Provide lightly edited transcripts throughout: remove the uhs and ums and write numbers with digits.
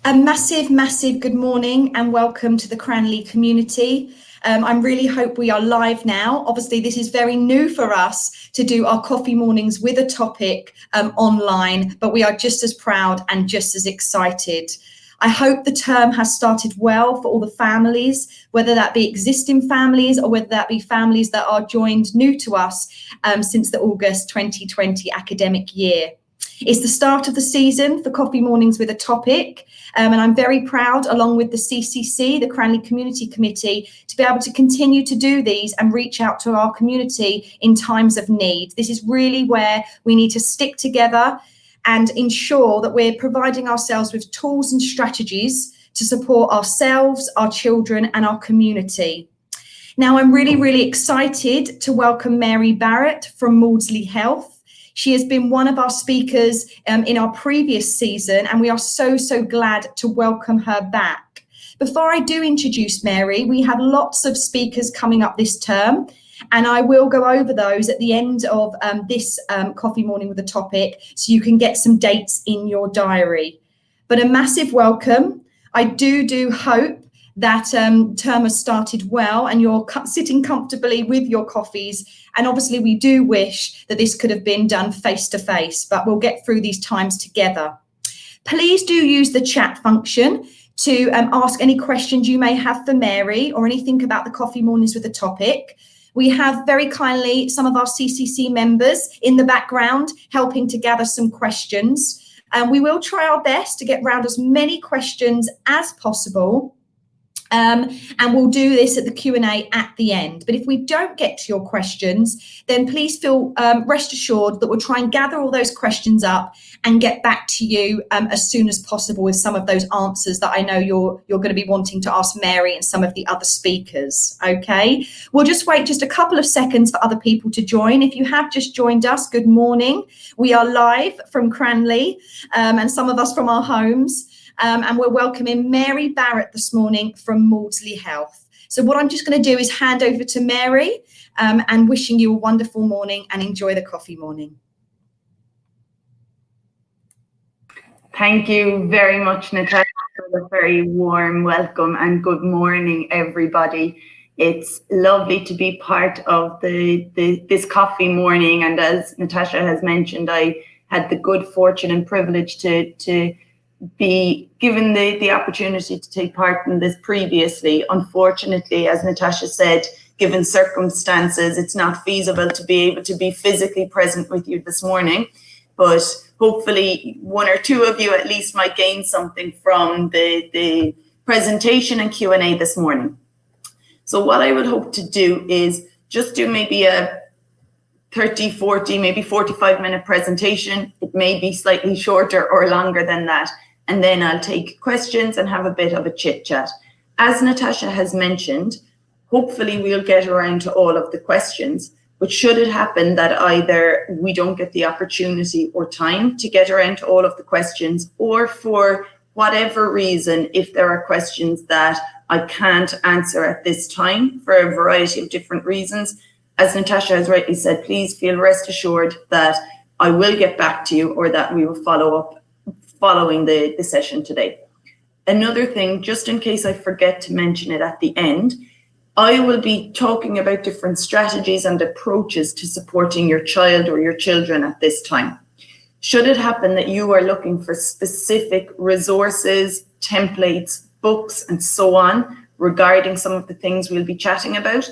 A massive good morning and welcome to the Cranley community. I really hope we are live now. Obviously, this is very new for us to do our coffee mornings with a topic online, but we are just as proud and just as excited. I hope the term has started well for all the families, whether that be existing families or whether that be families that are joined new to us since the August 2020 academic year. It's the start of the season for Coffee Mornings with a Topic, and I'm very proud, along with the CCC, the Cranley Community Committee, to be able to continue to do these and reach out to our community in times of need. This is really where we need to stick together and ensure that we're providing ourselves with tools and strategies to support ourselves, our children, and our community. Now, I'm really excited to welcome Mary Barrett from Maudsley Health. She has been one of our speakers in our previous season, and we are so glad to welcome her back. Before I do introduce Mary, we have lots of speakers coming up this term, and I will go over those at the end of this Coffee Morning with a Topic, so you can get some dates in your diary. But a massive welcome. I do hope that term has started well and you're sitting comfortably with your coffees. And obviously we do wish that this could have been done face to face, but we'll get through these times together. Please do use the chat function to ask any questions you may have for Mary or anything about the Coffee Mornings with a Topic. We have very kindly some of our CCC members in the background helping to gather some questions. And we will try our best to get round as many questions as possible. And we'll do this at the Q&A at the end. But if we don't get to your questions, then please feel rest assured that we'll try and gather all those questions up and get back to you as soon as possible with some of those answers that I know you're going to be wanting to ask Mary and some of the other speakers. Okay, we'll just wait just a couple of seconds for other people to join. If you have just joined us, good morning. We are live from Cranley and some of us from our homes. And we're welcoming Mary Barrett this morning from Maudsley Health. So what I'm just going to do is hand over to Mary and wishing you a wonderful morning and enjoy the coffee morning. Thank you very much, Natasha, for the very warm welcome and good morning, everybody. It's lovely to be part of this coffee morning. And as Natasha has mentioned, I had the good fortune and privilege to be given the opportunity to take part in this previously. Unfortunately, as Natasha said, given circumstances, it's not feasible to be able to be physically present with you this morning, but hopefully one or two of you at least might gain something from the presentation and Q&A this morning. So what I would hope to do is just do maybe a 30, 40, maybe 45-minute presentation. It may be slightly shorter or longer than that. And then I'll take questions and have a bit of a chit chat. As Natasha has mentioned, hopefully we'll get around to all of the questions, but should it happen that either we don't get the opportunity or time to get around to all of the questions, or for whatever reason, if there are questions that I can't answer at this time for a variety of different reasons, as Natasha has rightly said, please feel rest assured that I will get back to you or that we will follow up following the session today. Another thing, just in case I forget to mention it at the end, I will be talking about different strategies and approaches to supporting your child or your children at this time. Should it happen that you are looking for specific resources, templates, books, and so on regarding some of the things we'll be chatting about,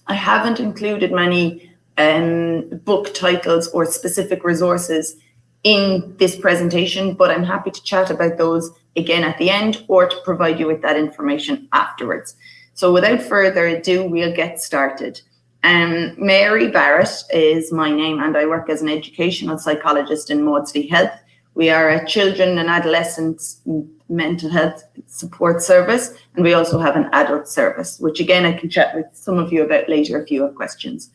I haven't included many book titles or specific resources in this presentation, but I'm happy to chat about those again at the end or to provide you with that information afterwards. So without further ado, we'll get started. Mary Barrett is my name, and I work as an educational psychologist in Maudsley Health. We are a children and adolescents mental health support service, and we also have an adult service, which again I can chat with some of you about later if you have questions.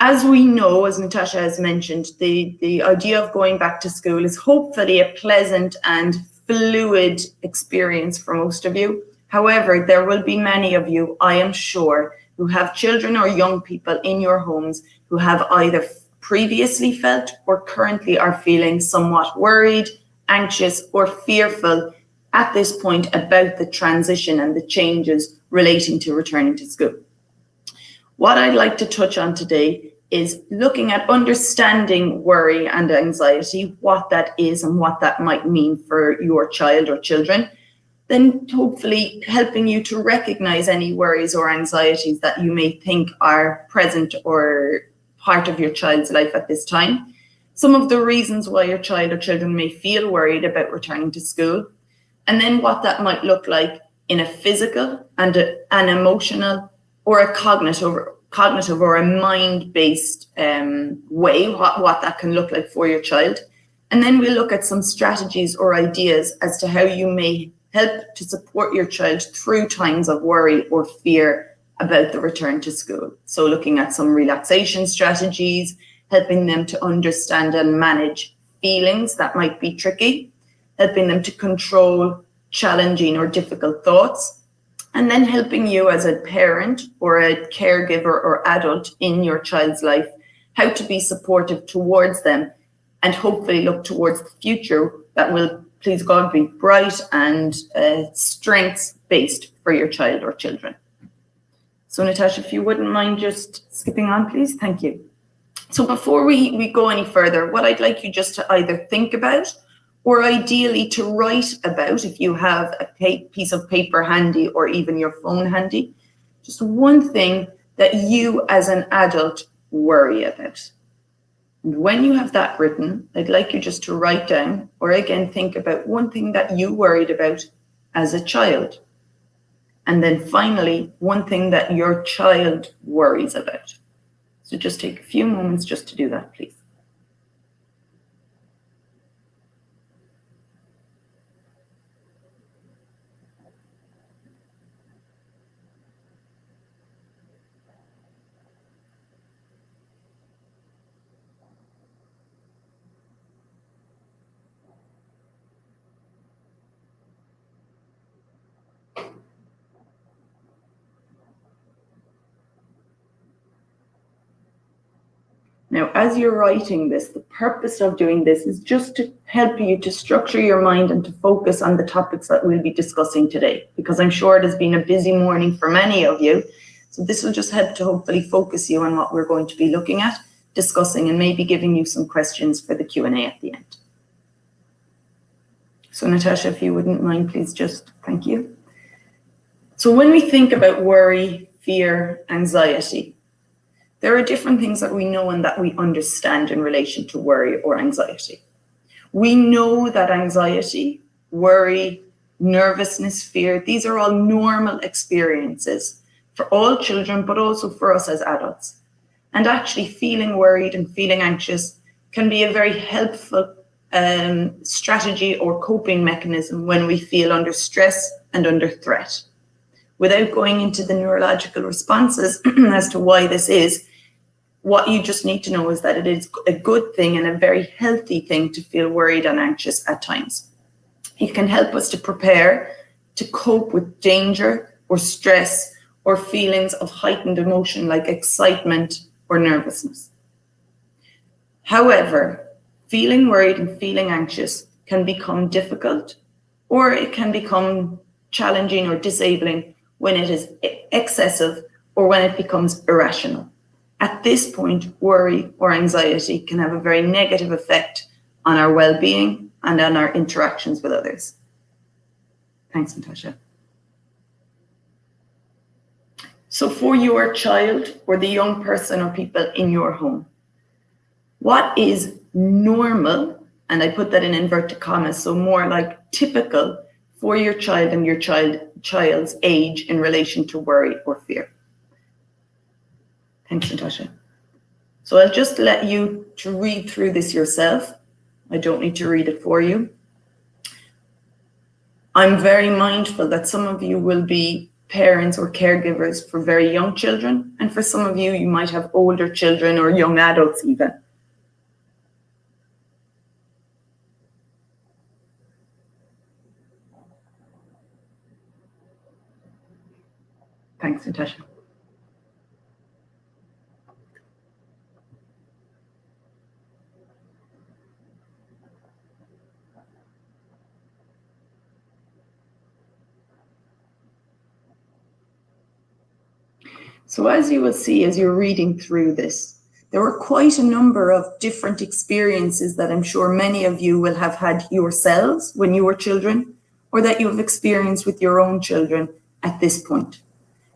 As we know, as Natasha has mentioned, the idea of going back to school is hopefully a pleasant and fluid experience for most of you. However, there will be many of you, I am sure, who have children or young people in your homes who have either previously felt or currently are feeling somewhat worried, anxious, or fearful at this point about the transition and the changes relating to returning to school. What I'd like to touch on today is looking at understanding worry and anxiety, what that is and what that might mean for your child or children, then hopefully helping you to recognize any worries or anxieties that you may think are present or part of your child's life at this time. Some of the reasons why your child or children may feel worried about returning to school, and then what that might look like in a physical and an emotional or a cognitive or a mind-based way, what that can look like for your child. And then we'll look at some strategies or ideas as to how you may help to support your child through times of worry or fear about the return to school. So looking at some relaxation strategies, helping them to understand and manage feelings that might be tricky, helping them to control challenging or difficult thoughts, and then helping you as a parent or a caregiver or adult in your child's life, how to be supportive towards them and hopefully look towards the future that will, please God, be bright and strengths-based for your child or children. So Natasha, if you wouldn't mind just skipping on, please. Thank you. So before we go any further, what I'd like you just to either think about or ideally to write about, if you have a piece of paper handy or even your phone handy, just one thing that you as an adult worry about. And when you have that written, I'd like you just to write down or again think about one thing that you worried about as a child. And then finally, one thing that your child worries about. So just take a few moments just to do that, please. Now, as you're writing this, the purpose of doing this is just to help you to structure your mind and to focus on the topics that we'll be discussing today, because I'm sure it has been a busy morning for many of you. So this will just help to hopefully focus you on what we're going to be looking at, discussing, and maybe giving you some questions for the Q&A at the end. So Natasha, if you wouldn't mind, please just, thank you. So when we think about worry, fear, anxiety, there are different things that we know and that we understand in relation to worry or anxiety. We know that anxiety, worry, nervousness, fear, these are all normal experiences for all children, but also for us as adults. And actually feeling worried and feeling anxious can be a very helpful strategy or coping mechanism when we feel under stress and under threat. Without going into the neurological responses as to why this is, what you just need to know is that it is a good thing and a very healthy thing to feel worried and anxious at times. It can help us to prepare to cope with danger or stress or feelings of heightened emotion like excitement or nervousness. However, feeling worried and feeling anxious can become difficult, or it can become challenging or disabling when it is excessive or when it becomes irrational. At this point, worry or anxiety can have a very negative effect on our well-being and on our interactions with others. Thanks, Natasha. So for your child or the young person or people in your home, what is normal, and I put that in inverted commas, so more like typical for your child and your child's age in relation to worry or fear? Thanks, Natasha. So I'll just let you to read through this yourself. I don't need to read it for you. I'm very mindful that some of you will be parents or caregivers for very young children, and for some of you, you might have older children or young adults even. Thanks, Natasha. So as you will see, as you're reading through this, there were quite a number of different experiences that I'm sure many of you will have had yourselves when you were children, or that you have experienced with your own children at this point.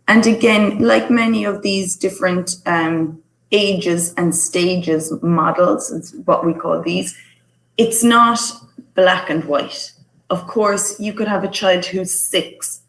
And again, like many of these different ages and stages models, is what we call these, it's not black and white. Of course, you could have a child who's 6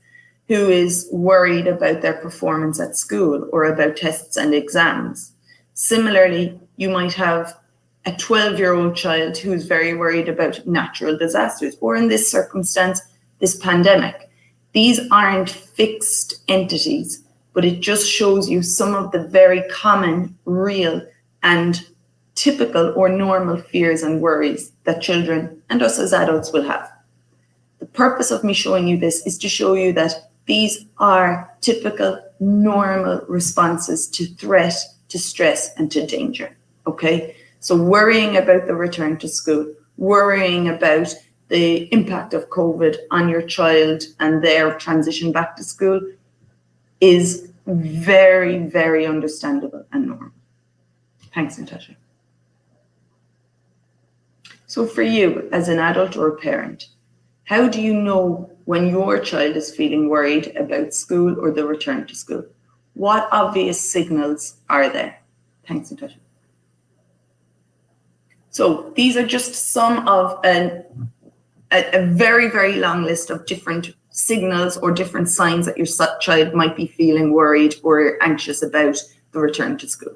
who is worried about their performance at school or about tests and exams. Similarly, you might have a 12-year-old child who's very worried about natural disasters, or in this circumstance, this pandemic. These aren't fixed entities, but it just shows you some of the very common, real, and typical or normal fears and worries that children and us as adults will have. The purpose of me showing you this is to show you that these are typical, normal responses to threat, to stress, and to danger, okay? So worrying about the return to school, worrying about the impact of COVID on your child and their transition back to school is very, very understandable and normal. Thanks, Natasha. So for you as an adult or a parent, how do you know when your child is feeling worried about school or the return to school? What obvious signals are there? Thanks, Natasha. So these are just some of a very, very long list of different signals or different signs that your child might be feeling worried or anxious about the return to school.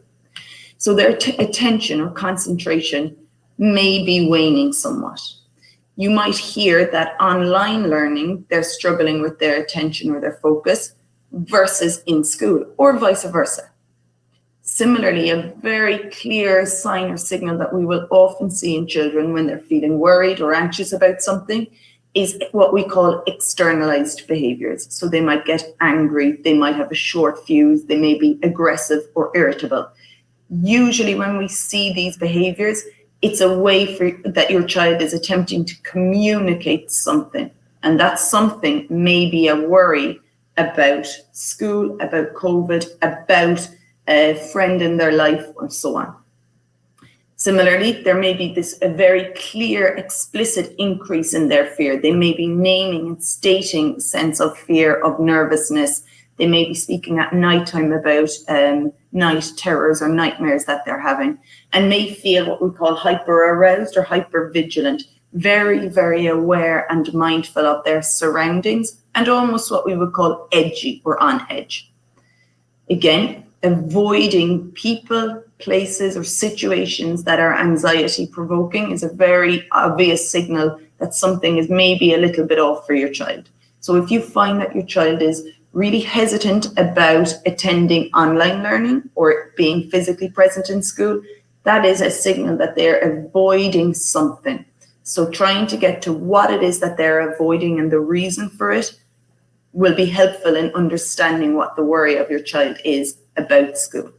So their attention or concentration may be waning somewhat. You might hear that online learning, they're struggling with their attention or their focus versus in school, or vice versa. Similarly, a very clear sign or signal that we will often see in children when they're feeling worried or anxious about something is what we call externalized behaviors. So they might get angry, they might have a short fuse, they may be aggressive or irritable. Usually when we see these behaviors, it's a way that your child is attempting to communicate something. And that something may be a worry about school, about COVID, about a friend in their life, or so on. Similarly, there may be a very clear, explicit increase in their fear. They may be naming and stating a sense of fear, of nervousness. They may be speaking at nighttime about night terrors or nightmares that they're having, and may feel what we call hyper-aroused or hyper-vigilant, very, very aware and mindful of their surroundings, and almost what we would call edgy or on edge. Again, avoiding people, places, or situations that are anxiety-provoking is a very obvious signal that something is maybe a little bit off for your child. So if you find that your child is really hesitant about attending online learning or being physically present in school, that is a signal that they're avoiding something. So trying to get to what it is that they're avoiding and the reason for it will be helpful in understanding what the worry of your child is about school.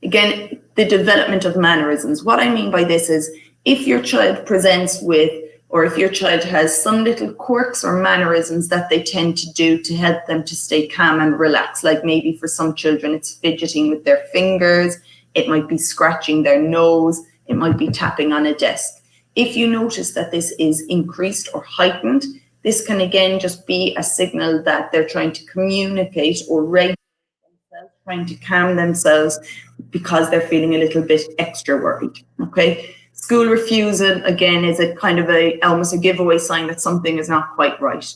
Again, the development of mannerisms. What I mean by this is if your child presents with, or if your child has some little quirks or mannerisms that they tend to do to help them to stay calm and relax, like maybe for some children it's fidgeting with their fingers, it might be scratching their nose, it might be tapping on a desk. If you notice that this is increased or heightened, this can again just be a signal that they're trying to communicate or regulate themselves, trying to calm themselves because they're feeling a little bit extra worried, okay? School refusal, again, is a kind of almost a giveaway sign that something is not quite right.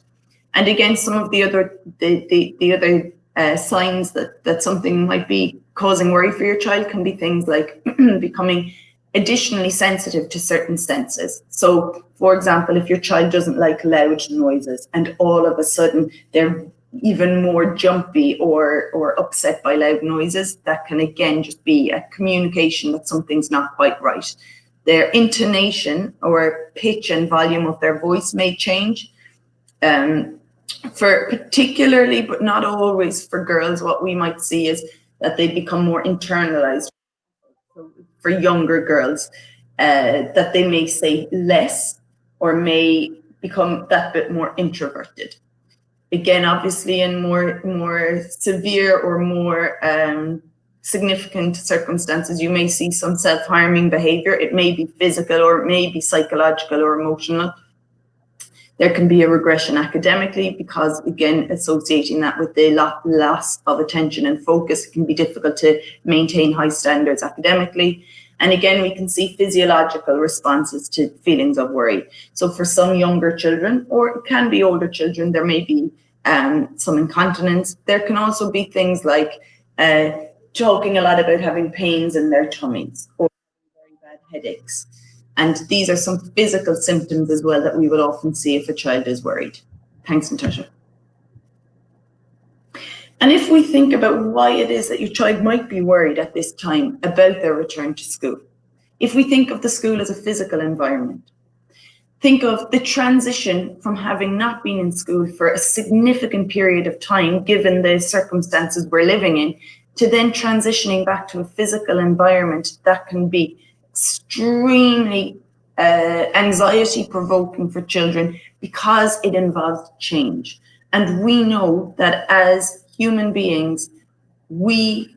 And again, some of the other signs that something might be causing worry for your child can be things like becoming additionally sensitive to certain senses. So, for example, if your child doesn't like loud noises and all of a sudden they're even more jumpy or upset by loud noises, that can again just be a communication that something's not quite right. Their intonation or pitch and volume of their voice may change. For particularly, but not always, for girls, what we might see is that they become more internalized. So for younger girls, that they may say less or may become that bit more introverted. Again, obviously in more severe or more significant circumstances, you may see some self-harming behavior. It may be physical, or it may be psychological or emotional. There can be a regression academically because, again, associating that with the loss of attention and focus, it can be difficult to maintain high standards academically. And again, we can see physiological responses to feelings of worry. So for some younger children, or it can be older children, there may be some incontinence. There can also be things like talking a lot about having pains in their tummies or very bad headaches. And these are some physical symptoms as well that we will often see if a child is worried. Thanks, Natasha. And if we think about why it is that your child might be worried at this time about their return to school, if we think of the school as a physical environment, think of the transition from having not been in school for a significant period of time, given the circumstances we're living in, to then transitioning back to a physical environment that can be extremely anxiety provoking for children because it involves change. And we know that as human beings, we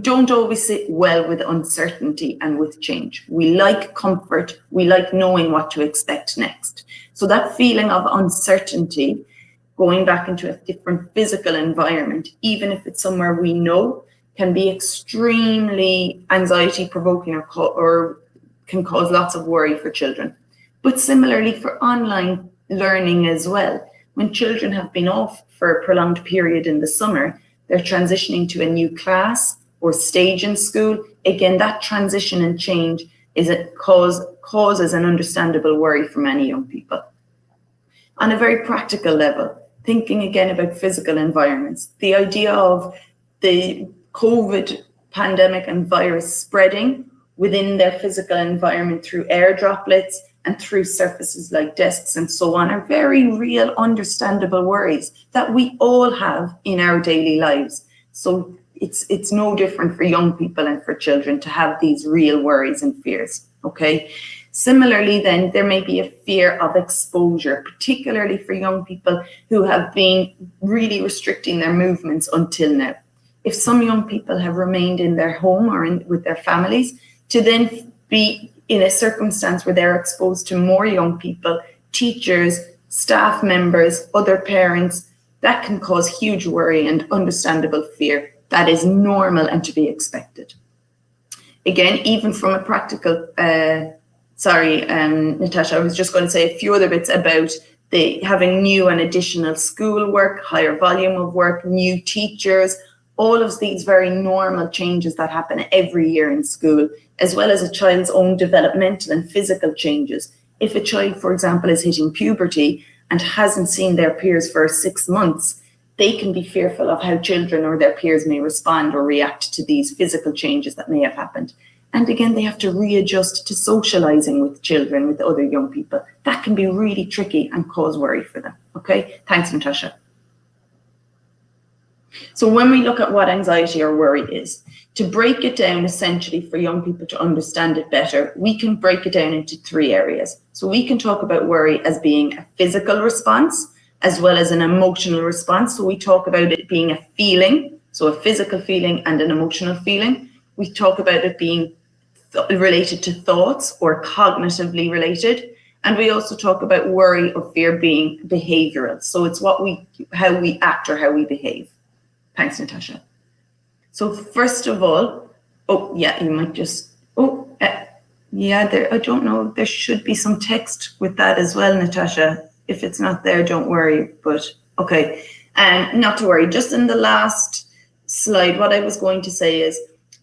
don't always sit well with uncertainty and with change. We like comfort, we like knowing what to expect next. So that feeling of uncertainty, going back into a different physical environment, even if it's somewhere we know, can be extremely anxiety provoking or can cause lots of worry for children. But similarly for online learning as well, when children have been off for a prolonged period in the summer, they're transitioning to a new class or stage in school. Again, that transition and change causes an understandable worry for many young people. On a very practical level, thinking again about physical environments, the idea of the COVID pandemic and virus spreading within their physical environment through air droplets and through surfaces like desks and so on are very real, understandable worries that we all have in our daily lives. So it's no different for young people and for children to have these real worries and fears, okay? Similarly, then, there may be a fear of exposure, particularly for young people who have been really restricting their movements until now. If some young people have remained in their home or with their families, to then be in a circumstance where they're exposed to more young people, teachers, staff members, other parents, that can cause huge worry and understandable fear. That is normal and to be expected. Again, even from a practical, Natasha, I was just going to say a few other bits about having new and additional schoolwork, higher volume of work, new teachers, all of these very normal changes that happen every year in school, as well as a child's own developmental and physical changes. If a child, for example, is hitting puberty and hasn't seen their peers for 6 months, they can be fearful of how children or their peers may respond or react to these physical changes that may have happened. And again, they have to readjust to socializing with children, with other young people. That can be really tricky and cause worry for them. Okay, thanks, Natasha. So when we look at what anxiety or worry is, to break it down essentially for young people to understand it better, we can break it down into 3 areas. So we can talk about worry as being a physical response as well as an emotional response. So we talk about it being a feeling, so a physical feeling and an emotional feeling. We talk about it being related to thoughts or cognitively related. And we also talk about worry or fear being behavioral. So it's how we act or how we behave. Thanks, Natasha. So first of all, you might just, I don't know, there should be some text with that as well, Natasha. If it's not there, don't worry, but okay. Not to worry, just in the last slide, what I was going to say is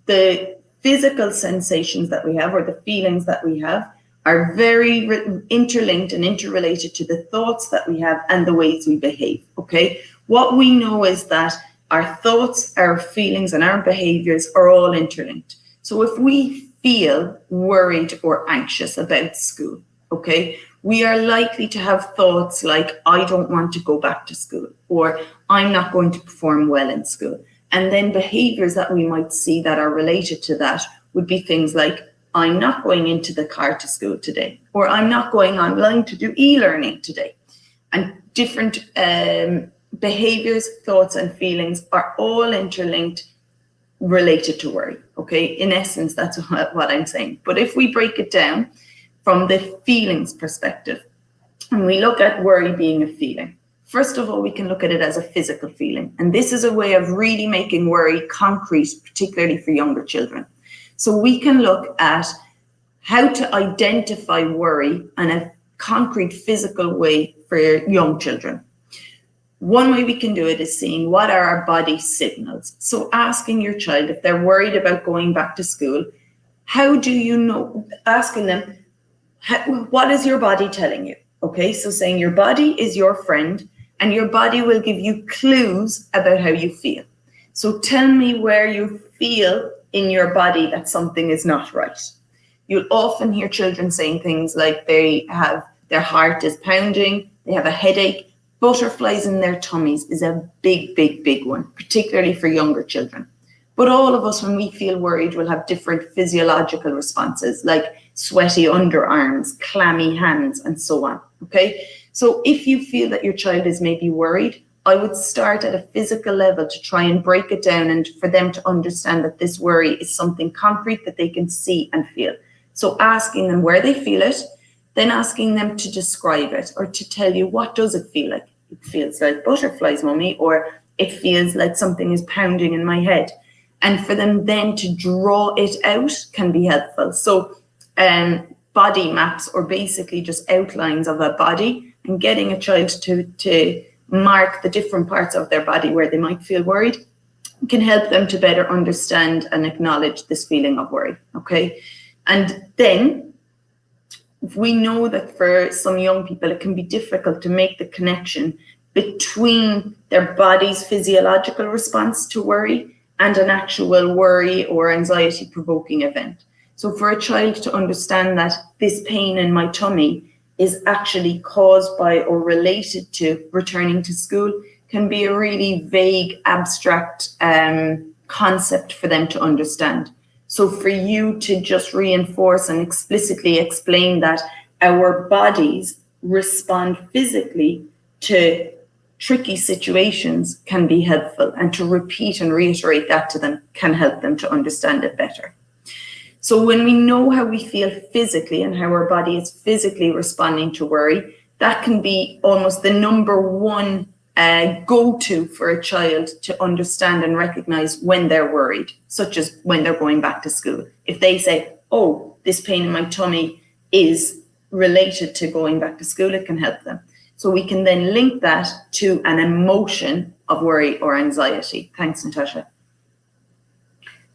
the physical sensations that we have or the feelings that we have are very interlinked and interrelated to the thoughts that we have and the ways we behave, okay? What we know is that our thoughts, our feelings, and our behaviors are all interlinked. So if we feel worried or anxious about school, okay, we are likely to have thoughts like, I don't want to go back to school, or I'm not going to perform well in school. And then behaviors that we might see that are related to that would be things like, I'm not going into the car to school today, or I'm not going online to do e-learning today. And different behaviors, thoughts, and feelings are all interlinked, related to worry. Okay, in essence, that's what I'm saying. But if we break it down from the feelings perspective, and we look at worry being a feeling, first of all, we can look at it as a physical feeling. And this is a way of really making worry concrete, particularly for younger children. So we can look at how to identify worry in a concrete physical way for young children. One way we can do it is seeing what are our body signals. So asking your child if they're worried about going back to school, how do you know, asking them, what is your body telling you? Okay, so saying your body is your friend and your body will give you clues about how you feel. So tell me where you feel in your body that something is not right. You'll often hear children saying things like their heart is pounding, they have a headache. Butterflies in their tummies is a big one, particularly for younger children. But all of us, when we feel worried, will have different physiological responses, like sweaty underarms, clammy hands, and so on. Okay, so if you feel that your child is maybe worried, I would start at a physical level to try and break it down and for them to understand that this worry is something concrete that they can see and feel. So asking them where they feel it, then asking them to describe it or to tell you, what does it feel like? It feels like butterflies, mummy, or it feels like something is pounding in my head. And for them then to draw it out can be helpful. So body maps, or basically just outlines of a body, and getting a child to mark the different parts of their body where they might feel worried can help them to better understand and acknowledge this feeling of worry. Okay, and then we know that for some young people, it can be difficult to make the connection between their body's physiological response to worry and an actual worry or anxiety provoking event. So for a child to understand that this pain in my tummy is actually caused by or related to returning to school can be a really vague, abstract concept for them to understand. So for you to just reinforce and explicitly explain that our bodies respond physically to tricky situations can be helpful, and to repeat and reiterate that to them can help them to understand it better. So when we know how we feel physically and how our body is physically responding to worry, that can be almost the number one go-to for a child to understand and recognize when they're worried, such as when they're going back to school. If they say, oh, this pain in my tummy is related to going back to school, it can help them. So we can then link that to an emotion of worry or anxiety. Thanks, Natasha.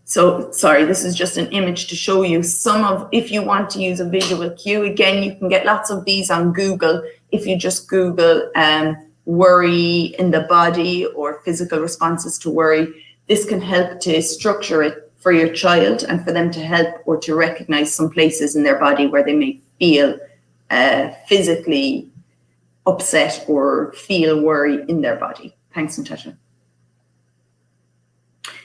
So, sorry, this is just an image to show you some of, if you want to use a visual cue, again, you can get lots of these on Google. If you just Google worry in the body or physical responses to worry, this can help to structure it for your child and for them to help or to recognize some places in their body where they may feel physically upset or feel worry in their body. Thanks, Natasha.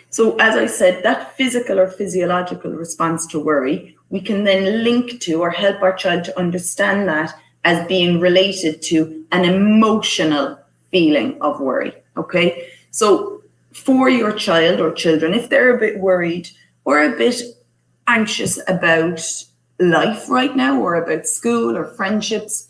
So as I said, that physical or physiological response to worry, we can then link to or help our child to understand that as being related to an emotional feeling of worry, okay? So for your child or children, if they're a bit worried or a bit anxious about life right now or about school or friendships,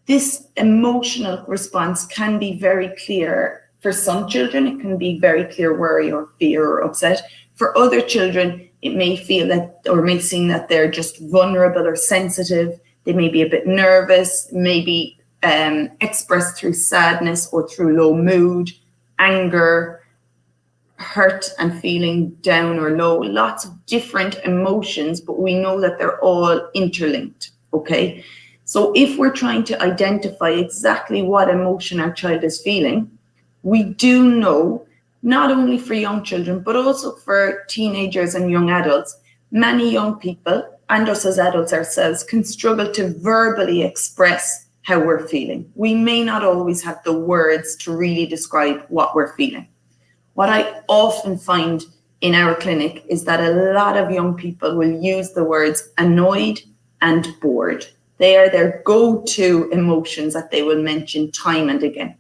this emotional response can be very clear. For some children, it can be very clear worry or fear or upset. For other children, it may feel that, or may seem that they're just vulnerable or sensitive. They may be a bit nervous, maybe expressed through sadness or through low mood, anger, hurt and feeling down or low. Lots of different emotions, but we know that they're all interlinked, okay? So if we're trying to identify exactly what emotion our child is feeling, we do know, not only for young children, but also for teenagers and young adults, many young people, and us as adults ourselves, can struggle to verbally express how we're feeling. We may not always have the words to really describe what we're feeling. What I often find in our clinic is that a lot of young people will use the words annoyed and bored. They are their go-to emotions that they will mention time and again.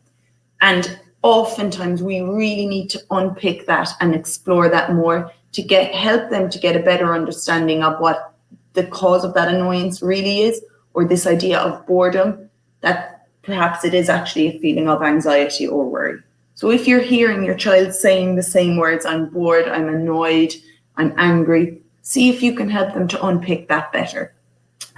And oftentimes we really need to unpick that and explore that more to help them to get a better understanding of what the cause of that annoyance really is, or this idea of boredom, that perhaps it is actually a feeling of anxiety or worry. So if you're hearing your child saying the same words, I'm bored, I'm annoyed, I'm angry, see if you can help them to unpick that better.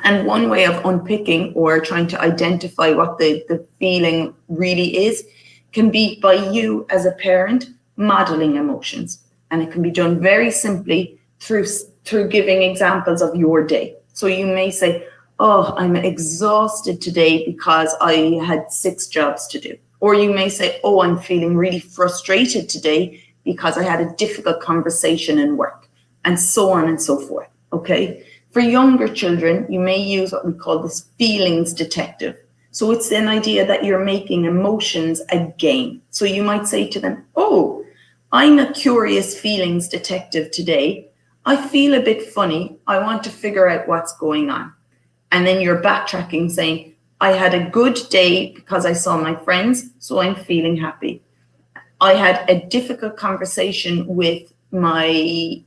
And one way of unpicking or trying to identify what the feeling really is can be by you as a parent modeling emotions. And it can be done very simply through giving examples of your day. So you may say, oh, I'm exhausted today because I had 6 jobs to do. Or you may say, oh, I'm feeling really frustrated today because I had a difficult conversation in work, and so on and so forth, okay? For younger children, you may use what we call this feelings detective. So it's an idea that you're making emotions a game. So you might say to them, oh, I'm a curious feelings detective today. I feel a bit funny. I want to figure out what's going on. And then you're backtracking saying, I had a good day because I saw my friends, so I'm feeling happy. I had a difficult conversation with my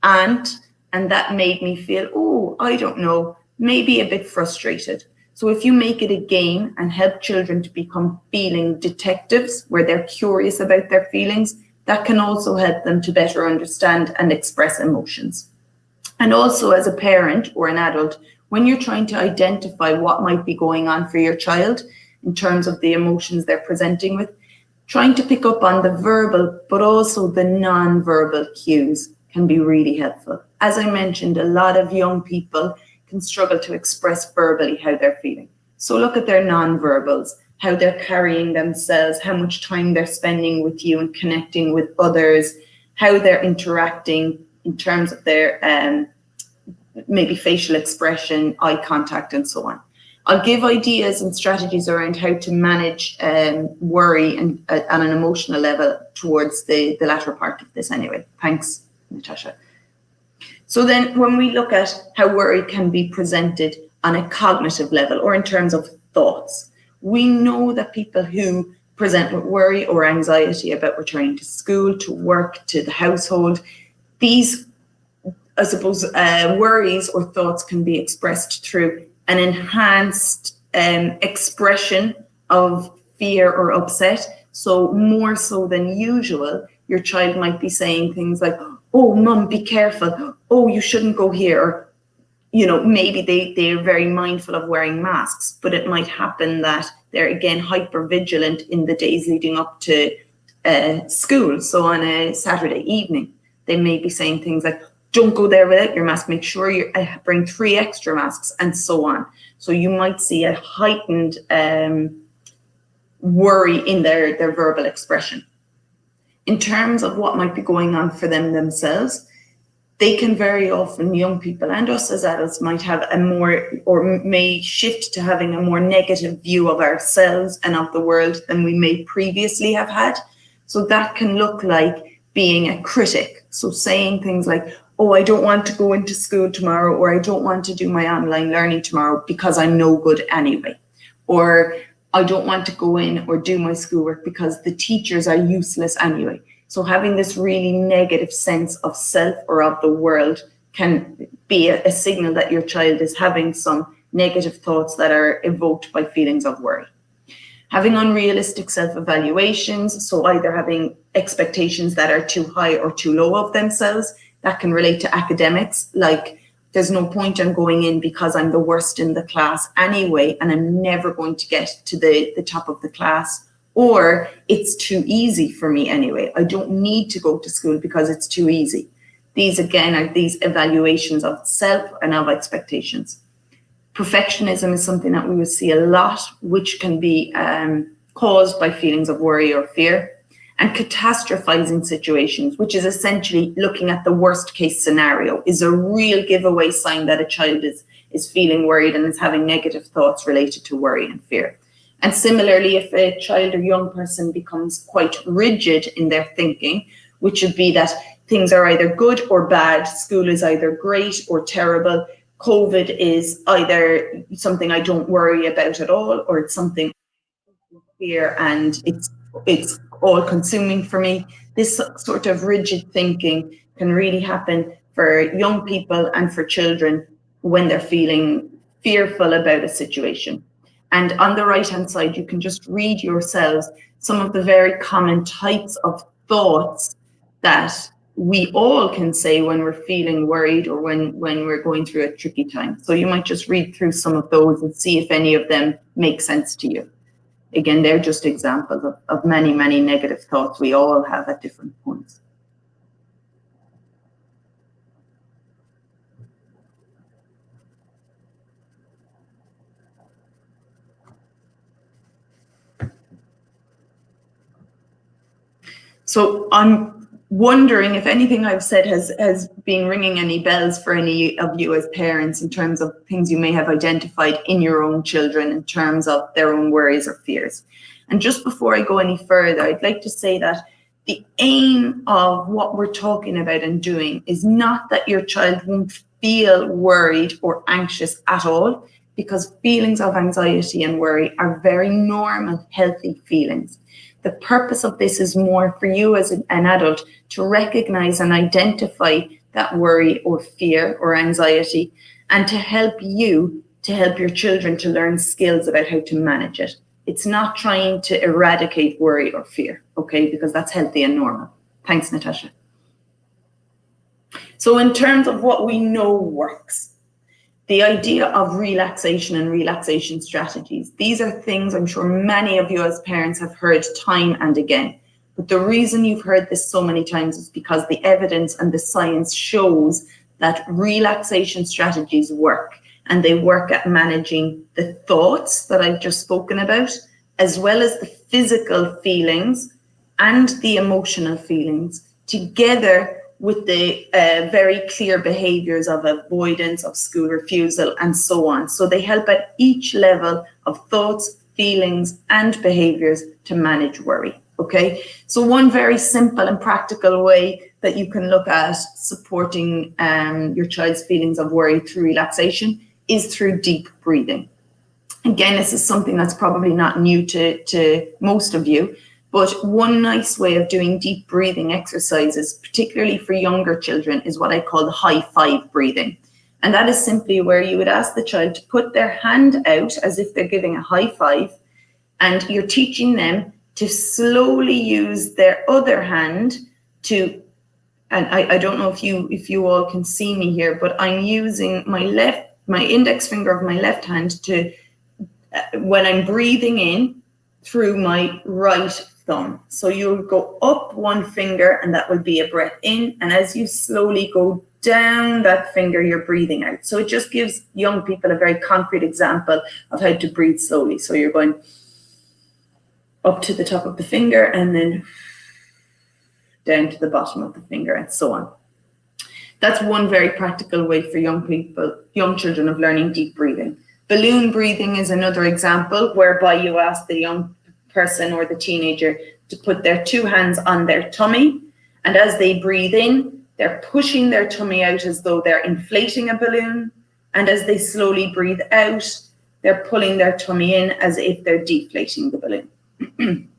aunt, and that made me feel, oh, I don't know, maybe a bit frustrated. So if you make it a game and help children to become feeling detectives, where they're curious about their feelings, that can also help them to better understand and express emotions. And also as a parent or an adult, when you're trying to identify what might be going on for your child in terms of the emotions they're presenting with, trying to pick up on the verbal, but also the non-verbal cues can be really helpful. As I mentioned, a lot of young people can struggle to express verbally how they're feeling. So look at their non-verbals, how they're carrying themselves, how much time they're spending with you and connecting with others, how they're interacting in terms of their maybe facial expression, eye contact, and so on. I'll give ideas and strategies around how to manage worry and on an emotional level towards the latter part of this anyway. Thanks, Natasha. So then when we look at how worry can be presented on a cognitive level or in terms of thoughts, we know that people who present with worry or anxiety about returning to school, to work, to the household, these, I suppose, worries or thoughts can be expressed through an enhanced expression of fear or upset. So more so than usual, your child might be saying things like, oh, mum, be careful. Oh, you shouldn't go here. Or, you know, maybe they're very mindful of wearing masks, but it might happen that they're, again, hyper vigilant in the days leading up to school. So on a Saturday evening, they may be saying things like, don't go there without your mask, make sure you bring 3 extra masks, and so on. So you might see a heightened worry in their verbal expression. In terms of what might be going on for them themselves, they can very often, young people and us as adults, might have a more, or may shift to having a more negative view of ourselves and of the world than we may previously have had. So that can look like being a critic. So saying things like, oh, I don't want to go into school tomorrow, or I don't want to do my online learning tomorrow because I'm no good anyway. Or I don't want to go in or do my schoolwork because the teachers are useless anyway. So having this really negative sense of self or of the world can be a signal that your child is having some negative thoughts that are evoked by feelings of worry. Having unrealistic self-evaluations, so either having expectations that are too high or too low of themselves, that can relate to academics, like there's no point in going in because I'm the worst in the class anyway, and I'm never going to get to the top of the class, or it's too easy for me anyway. I don't need to go to school because it's too easy. These, again, are these evaluations of self and of expectations. Perfectionism is something that we will see a lot, which can be caused by feelings of worry or fear. And catastrophizing situations, which is essentially looking at the worst case scenario, is a real giveaway sign that a child is feeling worried and is having negative thoughts related to worry and fear. And similarly, if a child or young person becomes quite rigid in their thinking, which would be that things are either good or bad, school is either great or terrible, COVID is either something I don't worry about at all, or it's something fear and it's all consuming for me. This sort of rigid thinking can really happen for young people and for children when they're feeling fearful about a situation. And on the right hand side, you can just read yourselves some of the very common types of thoughts that we all can say when we're feeling worried or when we're going through a tricky time. So you might just read through some of those and see if any of them make sense to you. Again, they're just examples of many, many negative thoughts we all have at different points. So I'm wondering if anything I've said has been ringing any bells for any of you as parents in terms of things you may have identified in your own children in terms of their own worries or fears. And just before I go any further, I'd like to say that the aim of what we're talking about and doing is not that your child won't feel worried or anxious at all, because feelings of anxiety and worry are very normal, healthy feelings. The purpose of this is more for you as an adult to recognize and identify that worry or fear or anxiety, and to help you to help your children to learn skills about how to manage it. It's not trying to eradicate worry or fear, okay, because that's healthy and normal. Thanks, Natasha. So in terms of what we know works, the idea of relaxation and relaxation strategies. These are things I'm sure many of you as parents have heard time and again. But the reason you've heard this so many times is because the evidence and the science shows that relaxation strategies work, and they work at managing the thoughts that I've just spoken about, as well as the physical feelings and the emotional feelings, together with the very clear behaviors of avoidance, of school refusal, and so on. So they help at each level of thoughts, feelings, and behaviors to manage worry, okay? So one very simple and practical way that you can look at supporting your child's feelings of worry through relaxation is through deep breathing. Again, this is something that's probably not new to most of you, but one nice way of doing deep breathing exercises, particularly for younger children, is what I call the high five breathing. And that is simply where you would ask the child to put their hand out as if they're giving a high five, and you're teaching them to slowly use their other hand to, and I don't know if you all can see me here, but I'm using my index finger of my left hand to, when I'm breathing in, through my right thumb. So you'll go up one finger and that will be a breath in. And as you slowly go down that finger, you're breathing out. So it just gives young people a very concrete example of how to breathe slowly. So you're going up to the top of the finger and then down to the bottom of the finger and so on. That's one very practical way for young children of learning deep breathing. Balloon breathing is another example whereby you ask the young person or the teenager to put their two hands on their tummy, and as they breathe in, they're pushing their tummy out as though they're inflating a balloon, and as they slowly breathe out, they're pulling their tummy in as if they're deflating the balloon.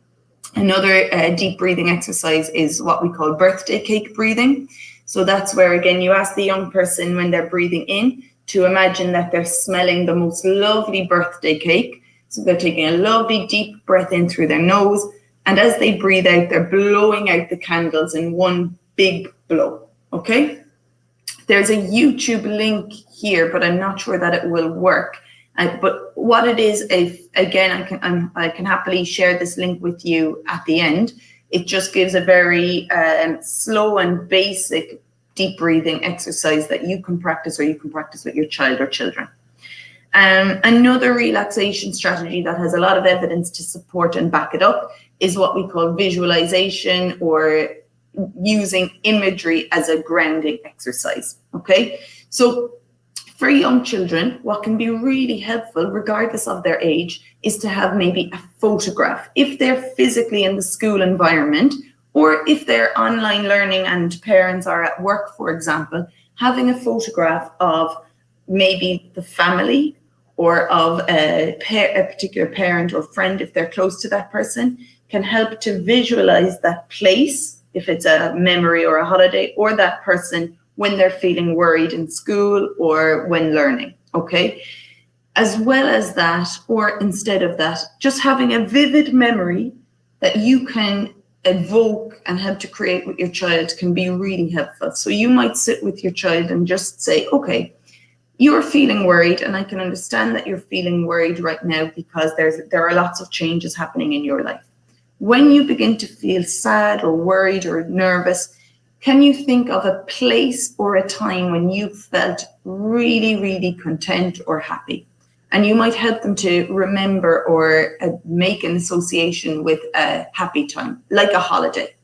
Another deep breathing exercise is what we call birthday cake breathing. So that's where, again, you ask the young person when they're breathing in to imagine that they're smelling the most lovely birthday cake. So they're taking a lovely deep breath in through their nose, and as they breathe out, they're blowing out the candles in one big blow, okay? There's a YouTube link here, but I'm not sure that it will work. But what it is, again, I can happily share this link with you at the end. It just gives a very slow and basic deep breathing exercise that you can practice, or you can practice with your child or children. Another relaxation strategy that has a lot of evidence to support and back it up is what we call visualization, or using imagery as a grounding exercise, okay? So for young children, what can be really helpful, regardless of their age, is to have maybe a photograph. If they're physically in the school environment, or if they're online learning and parents are at work, for example, having a photograph of maybe the family or of a particular parent or friend, if they're close to that person, can help to visualize that place, if it's a memory or a holiday, or that person when they're feeling worried in school or when learning, okay? As well as that, or instead of that, just having a vivid memory that you can evoke and help to create with your child can be really helpful. So you might sit with your child and just say, okay, you're feeling worried, and I can understand that you're feeling worried right now because there are lots of changes happening in your life. When you begin to feel sad or worried or nervous, can you think of a place or a time when you felt really, really content or happy? And you might help them to remember or make an association with a happy time, like a holiday.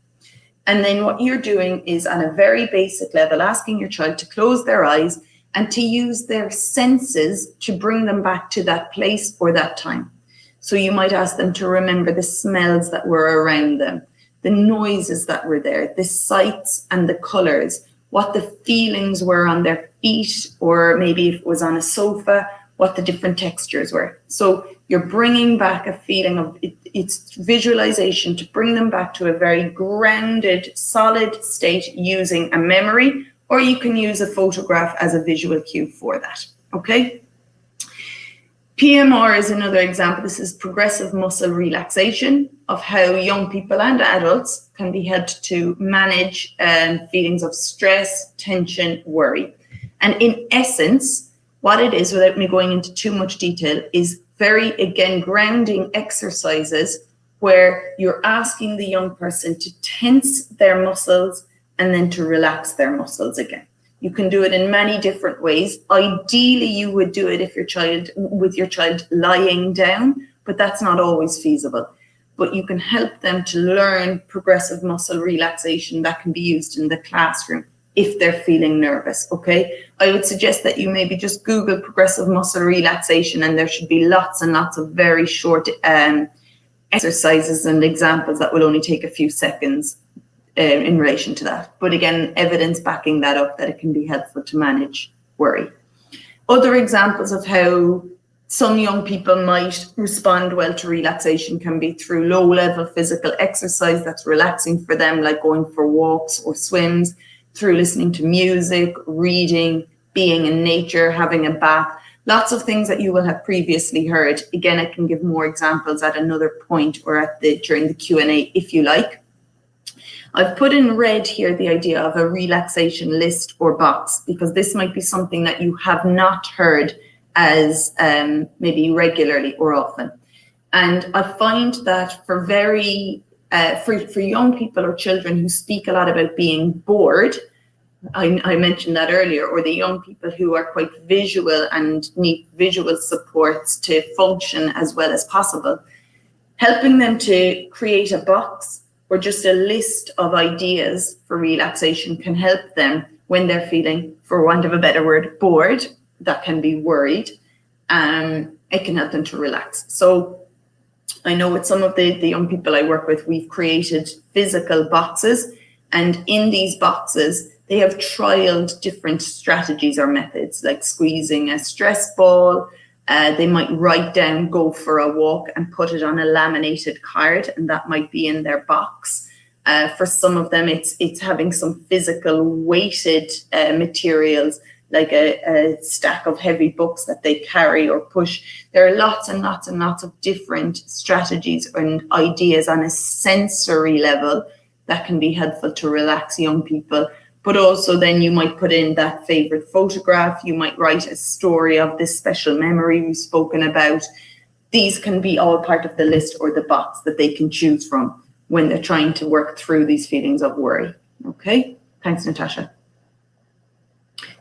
And then what you're doing is, on a very basic level, asking your child to close their eyes and to use their senses to bring them back to that place or that time. So you might ask them to remember the smells that were around them, the noises that were there, the sights and the colors, what the feelings were on their feet, or maybe if it was on a sofa, what the different textures were. So you're bringing back a feeling of it's visualization to bring them back to a very grounded, solid state using a memory, or you can use a photograph as a visual cue for that, okay? PMR is another example. This is progressive muscle relaxation, of how young people and adults can be helped to manage feelings of stress, tension, worry. And in essence, what it is, without me going into too much detail, is very, again, grounding exercises where you're asking the young person to tense their muscles and then to relax their muscles again. You can do it in many different ways. Ideally, you would do it if with your child lying down, but that's not always feasible. But you can help them to learn progressive muscle relaxation that can be used in the classroom if they're feeling nervous, okay? I would suggest that you maybe just Google progressive muscle relaxation, and there should be lots and lots of very short exercises and examples that will only take a few seconds in relation to that. But again, evidence backing that up, that it can be helpful to manage worry. Other examples of how some young people might respond well to relaxation can be through low-level physical exercise that's relaxing for them, like going for walks or swims, through listening to music, reading, being in nature, having a bath, lots of things that you will have previously heard. Again, I can give more examples at another point or during the Q&A if you like. I've put in red here the idea of a relaxation list or box, because this might be something that you have not heard as maybe regularly or often. And I find that for young people or children who speak a lot about being bored, I mentioned that earlier, or the young people who are quite visual and need visual supports to function as well as possible, helping them to create a box or just a list of ideas for relaxation can help them when they're feeling, for want of a better word, bored, that can be worried. It can help them to relax. So I know with some of the young people I work with, we've created physical boxes, and in these boxes, they have trialed different strategies or methods, like squeezing a stress ball. They might write down, go for a walk, and put it on a laminated card, and that might be in their box. For some of them, it's having some physical weighted materials, like a stack of heavy books that they carry or push. There are lots and lots and lots of different strategies and ideas on a sensory level that can be helpful to relax young people. But also then you might put in that favorite photograph. You might write a story of this special memory we've spoken about. These can be all part of the list or the box that they can choose from when they're trying to work through these feelings of worry. Okay, thanks, Natasha.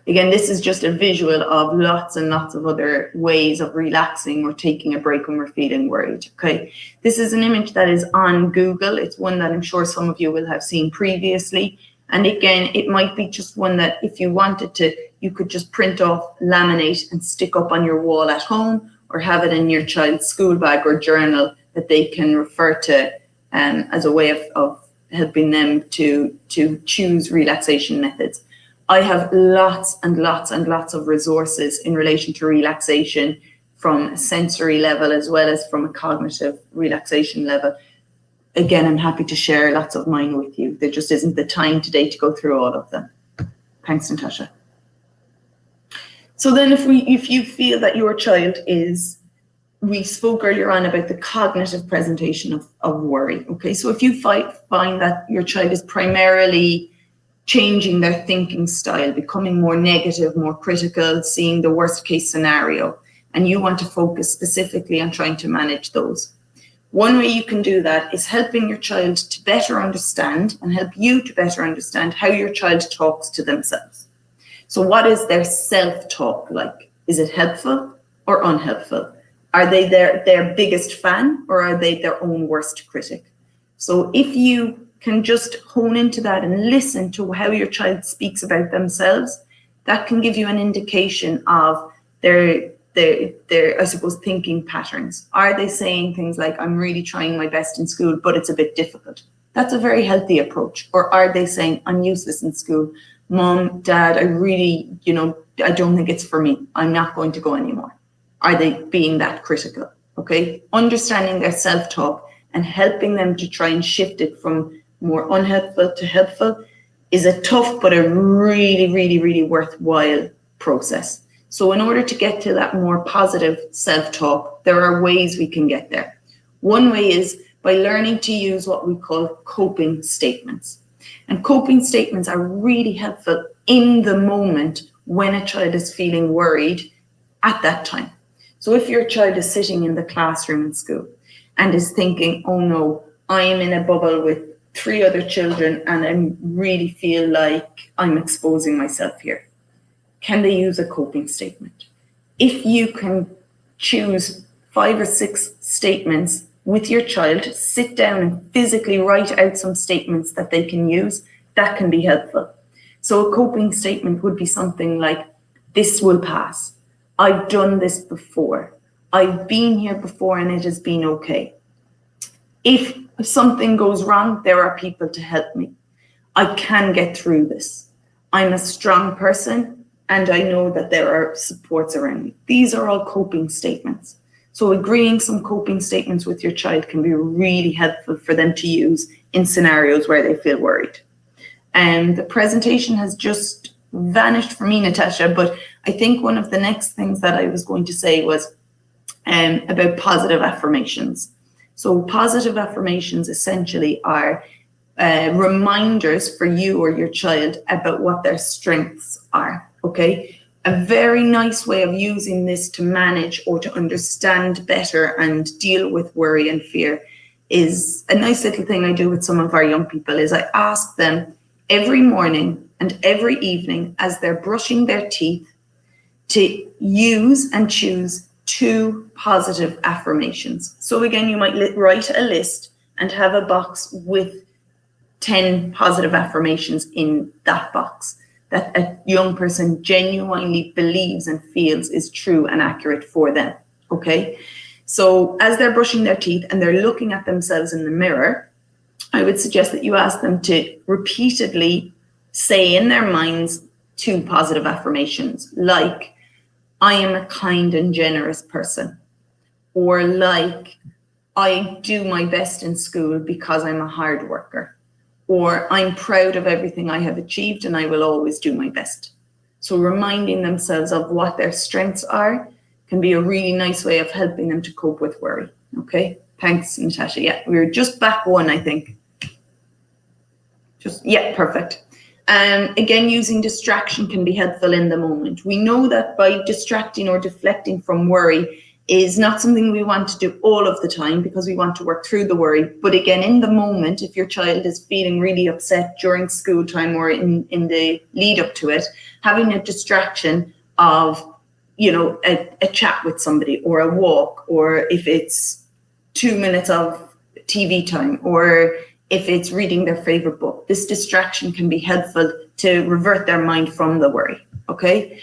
Again, this is just a visual of lots and lots of other ways of relaxing or taking a break when we're feeling worried. Okay, this is an image that is on Google. It's one that I'm sure some of you will have seen previously. And again, it might be just one that if you wanted to, you could just print off, laminate, and stick up on your wall at home, or have it in your child's school bag or journal that they can refer to as a way of helping them to choose relaxation methods. I have lots and lots and lots of resources in relation to relaxation from a sensory level as well as from a cognitive relaxation level. Again, I'm happy to share lots of mine with you. There just isn't the time today to go through all of them. Thanks, Natasha. So then if you feel that your child is, we spoke earlier on about the cognitive presentation of worry. Okay, so if you find that your child is primarily changing their thinking style, becoming more negative, more critical, seeing the worst case scenario, and you want to focus specifically on trying to manage those. One way you can do that is helping your child to better understand and help you to better understand how your child talks to themselves. So what is their self-talk like? Is it helpful or unhelpful? Are they their biggest fan, or are they their own worst critic? So if you can just hone into that and listen to how your child speaks about themselves, that can give you an indication of their I suppose, thinking patterns. Are they saying things like, I'm really trying my best in school, but it's a bit difficult? That's a very healthy approach. Or are they saying, I'm useless in school? Mom, Dad, I really, I don't think it's for me. I'm not going to go anymore. Are they being that critical? Okay, understanding their self-talk and helping them to try and shift it from more unhelpful to helpful is a tough but a really, really, really worthwhile process. So in order to get to that more positive self-talk, there are ways we can get there. One way is by learning to use what we call coping statements. And coping statements are really helpful in the moment when a child is feeling worried at that time. So if your child is sitting in the classroom in school and is thinking, oh no, I am in a bubble with 3 other children and I really feel like I'm exposing myself here, can they use a coping statement? If you can choose 5 or 6 statements with your child, sit down and physically write out some statements that they can use, that can be helpful. So a coping statement would be something like, this will pass. I've done this before. I've been here before and it has been okay. If something goes wrong, there are people to help me. I can get through this. I'm a strong person and I know that there are supports around me. These are all coping statements. So agreeing some coping statements with your child can be really helpful for them to use in scenarios where they feel worried. And the presentation has just vanished for me, Natasha, but I think one of the next things that I was going to say was about positive affirmations. So positive affirmations essentially are reminders for you or your child about what their strengths are, okay? A very nice way of using this to manage or to understand better and deal with worry and fear is a nice little thing I do with some of our young people is I ask them every morning and every evening as they're brushing their teeth to use and choose 2 positive affirmations. So again, you might write a list and have a box with 10 positive affirmations in that box that a young person genuinely believes and feels is true and accurate for them, okay? So as they're brushing their teeth and they're looking at themselves in the mirror, I would suggest that you ask them to repeatedly say in their minds 2 positive affirmations, like, I am a kind and generous person, or like, I do my best in school because I'm a hard worker, or I'm proud of everything I have achieved and I will always do my best. So reminding themselves of what their strengths are can be a really nice way of helping them to cope with worry. Okay, thanks, Natasha. Yeah, we were just back 1, I think. Yeah, perfect. Again, using distraction can be helpful in the moment. We know that by distracting or deflecting from worry is not something we want to do all of the time because we want to work through the worry. But again, in the moment, if your child is feeling really upset during school time or in the lead up to it, having a distraction of, a chat with somebody or a walk, or if it's 2 minutes of TV time, or if it's reading their favorite book, this distraction can be helpful to revert their mind from the worry, okay?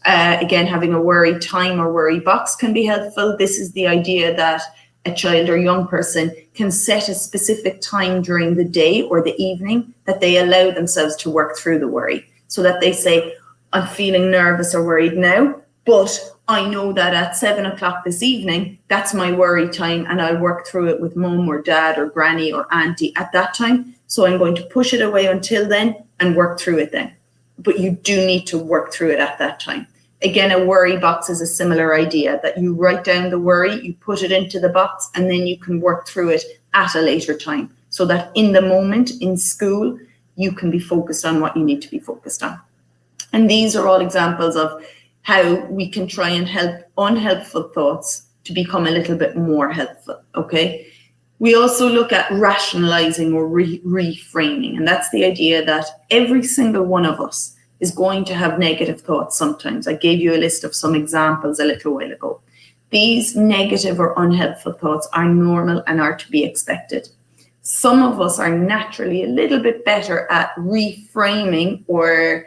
Again, having a worry time or worry box can be helpful. This is the idea that a child or young person can set a specific time during the day or the evening that they allow themselves to work through the worry. so that they say, I'm feeling nervous or worried now, but I know that at 7 o'clock this evening, that's my worry time, and I'll work through it with mum or dad or granny or auntie at that time. So I'm going to push it away until then and work through it then. But you do need to work through it at that time. Again, a worry box is a similar idea, that you write down the worry, you put it into the box, and then you can work through it at a later time, so that in the moment in school, you can be focused on what you need to be focused on. And these are all examples of how we can try and help unhelpful thoughts to become a little bit more helpful, okay? We also look at rationalizing or reframing, and that's the idea that every single one of us is going to have negative thoughts sometimes. I gave you a list of some examples a little while ago. These negative or unhelpful thoughts are normal and are to be expected. Some of us are naturally a little bit better at reframing or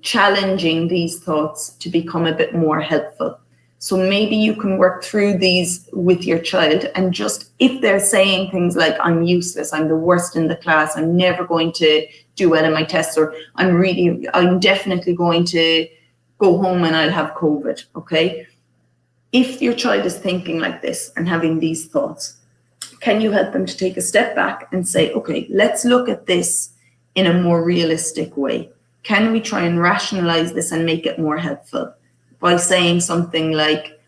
challenging these thoughts to become a bit more helpful. So maybe you can work through these with your child, and just if they're saying things like, I'm useless, I'm the worst in the class, I'm never going to do well in my tests, or I'm definitely going to go home and I'll have COVID, okay? If your child is thinking like this and having these thoughts, can you help them to take a step back and say, okay, let's look at this in a more realistic way? Can we try and rationalize this and make it more helpful by saying something like,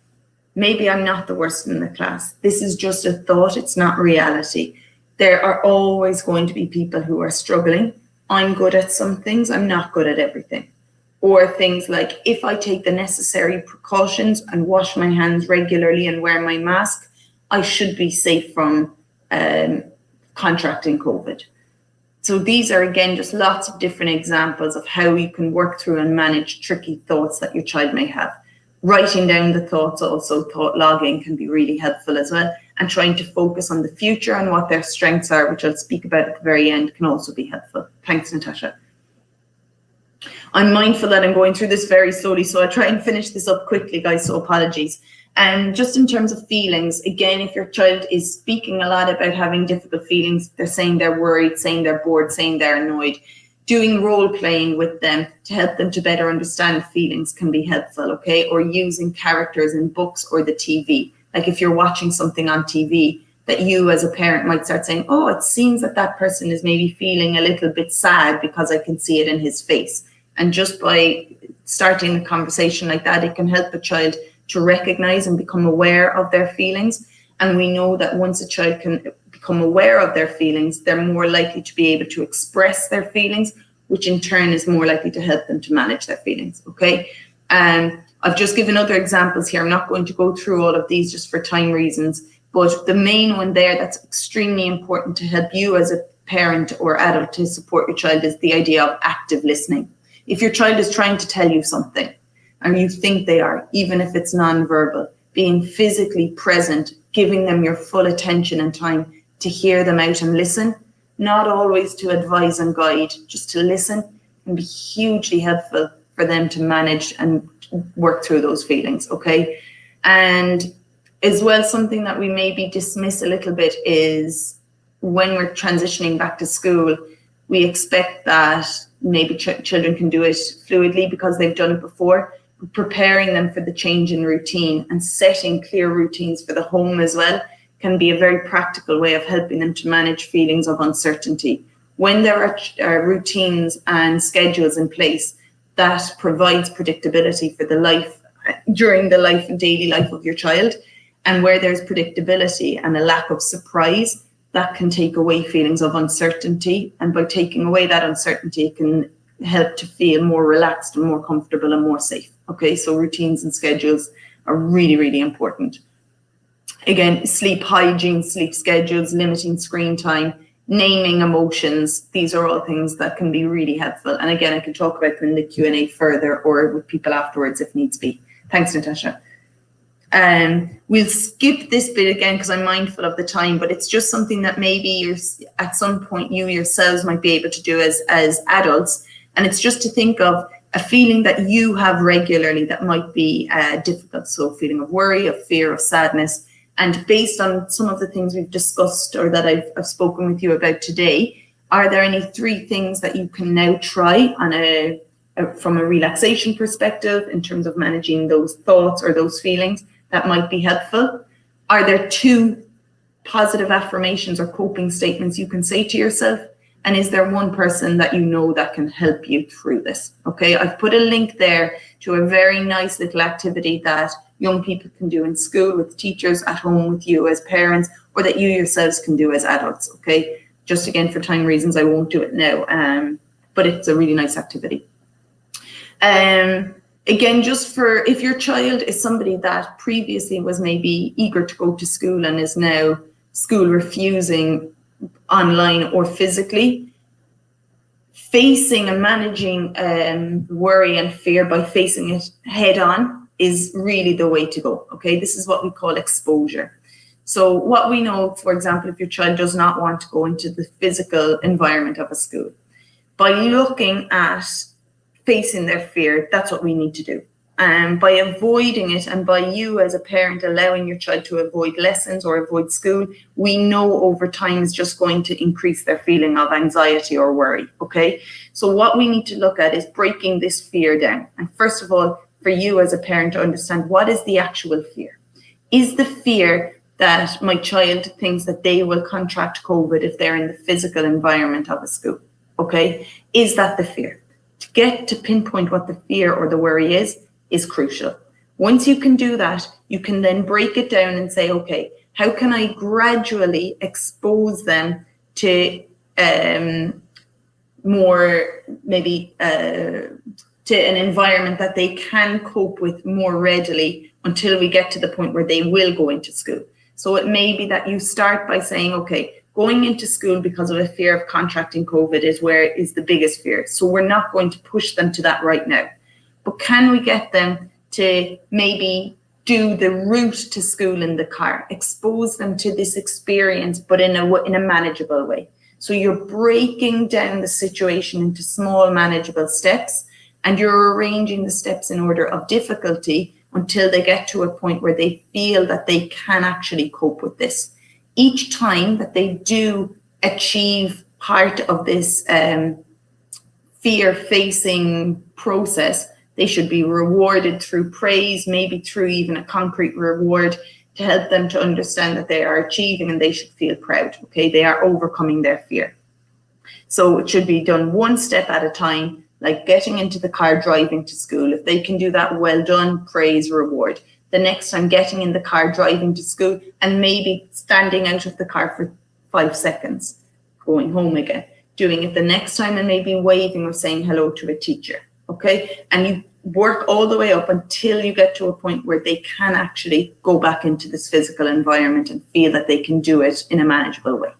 maybe I'm not the worst in the class. This is just a thought, it's not reality. There are always going to be people who are struggling. I'm good at some things, I'm not good at everything. Or things like, if I take the necessary precautions and wash my hands regularly and wear my mask, I should be safe from contracting COVID. So these are, again, just lots of different examples of how you can work through and manage tricky thoughts that your child may have. Writing down the thoughts, also thought logging, can be really helpful as well. And trying to focus on the future and what their strengths are, which I'll speak about at the very end, can also be helpful. Thanks, Natasha. I'm mindful that I'm going through this very slowly, so I'll try and finish this up quickly, guys, so apologies. And just in terms of feelings, again, if your child is speaking a lot about having difficult feelings, they're saying they're worried, saying they're bored, saying they're annoyed, doing role playing with them to help them to better understand feelings can be helpful, okay? Or using characters in books or the TV. Like if you're watching something on TV that you as a parent might start saying, oh, it seems that that person is maybe feeling a little bit sad because I can see it in his face. And just by starting a conversation like that, it can help a child to recognize and become aware of their feelings. And we know that once a child can become aware of their feelings, they're more likely to be able to express their feelings, which in turn is more likely to help them to manage their feelings, okay? I've just given other examples here. I'm not going to go through all of these just for time reasons, but the main one there that's extremely important to help you as a parent or adult to support your child is the idea of active listening. If your child is trying to tell you something, and you think they are, even if it's non-verbal, being physically present, giving them your full attention and time to hear them out and listen, not always to advise and guide, just to listen, can be hugely helpful for them to manage and work through those feelings, okay? And as well, something that we maybe dismiss a little bit is when we're transitioning back to school, we expect that maybe children can do it fluidly because they've done it before. Preparing them for the change in routine and setting clear routines for the home as well can be a very practical way of helping them to manage feelings of uncertainty. When there are routines and schedules in place, that provides predictability for the life, during the life and daily life of your child. And where there's predictability and a lack of surprise, that can take away feelings of uncertainty. And by taking away that uncertainty, it can help to feel more relaxed and more comfortable and more safe. Okay, so routines and schedules are really, really important. Again, sleep hygiene, sleep schedules, limiting screen time, naming emotions. These are all things that can be really helpful. And again, I can talk about them in the Q&A further or with people afterwards if needs be. Thanks, Natasha. We'll skip this bit again because I'm mindful of the time, but it's just something that maybe at some point you yourselves might be able to do as adults. And it's just to think of a feeling that you have regularly that might be difficult. So a feeling of worry, of fear, of sadness. And based on some of the things we've discussed or that I've spoken with you about today, Are there any 3 things that you can now try on from a relaxation perspective in terms of managing those thoughts or those feelings that might be helpful? Are there 2 positive affirmations or coping statements you can say to yourself? And is there 1 person that you know that can help you through this? Okay, I've put a link there to a very nice little activity that young people can do in school with teachers, at home with you as parents, or that you yourselves can do as adults. Okay, just again, for time reasons, I won't do it now, but it's a really nice activity. Again, just for if your child is somebody that previously was maybe eager to go to school and is now school refusing online or physically, facing and managing worry and fear by facing it head on is really the way to go. Okay, this is what we call exposure. So what we know, for example, if your child does not want to go into the physical environment of a school, by looking at facing their fear, that's what we need to do. And by avoiding it, and by you as a parent allowing your child to avoid lessons or avoid school, we know over time is just going to increase their feeling of anxiety or worry. Okay, so what we need to look at is breaking this fear down. And first of all, for you as a parent to understand, what is the actual fear? Is the fear that my child thinks that they will contract COVID if they're in the physical environment of a school? Okay, is that the fear? To get to pinpoint what the fear or the worry is crucial. Once you can do that, you can then break it down and say, okay, how can I gradually expose them to more, maybe to an environment that they can cope with more readily until we get to the point where they will go into school. So it may be that you start by saying, okay, going into school because of a fear of contracting COVID is the biggest fear. So we're not going to push them to that right now. But can we get them to maybe do the route to school in the car, expose them to this experience, but in a manageable way? So you're breaking down the situation into small manageable steps, and you're arranging the steps in order of difficulty until they get to a point where they feel that they can actually cope with this. Each time that they do achieve part of this fear-facing process, they should be rewarded through praise, maybe through even a concrete reward to help them to understand that they are achieving and they should feel proud. Okay, they are overcoming their fear. So it should be done 1 step at a time, like getting into the car, driving to school. If they can do that, well done, praise, reward. The next time, getting in the car, driving to school, and maybe standing out of the car for 5 seconds, going home again. Doing it the next time and maybe waving or saying hello to a teacher. Okay, and you work all the way up until you get to a point where they can actually go back into this physical environment and feel that they can do it in a manageable way.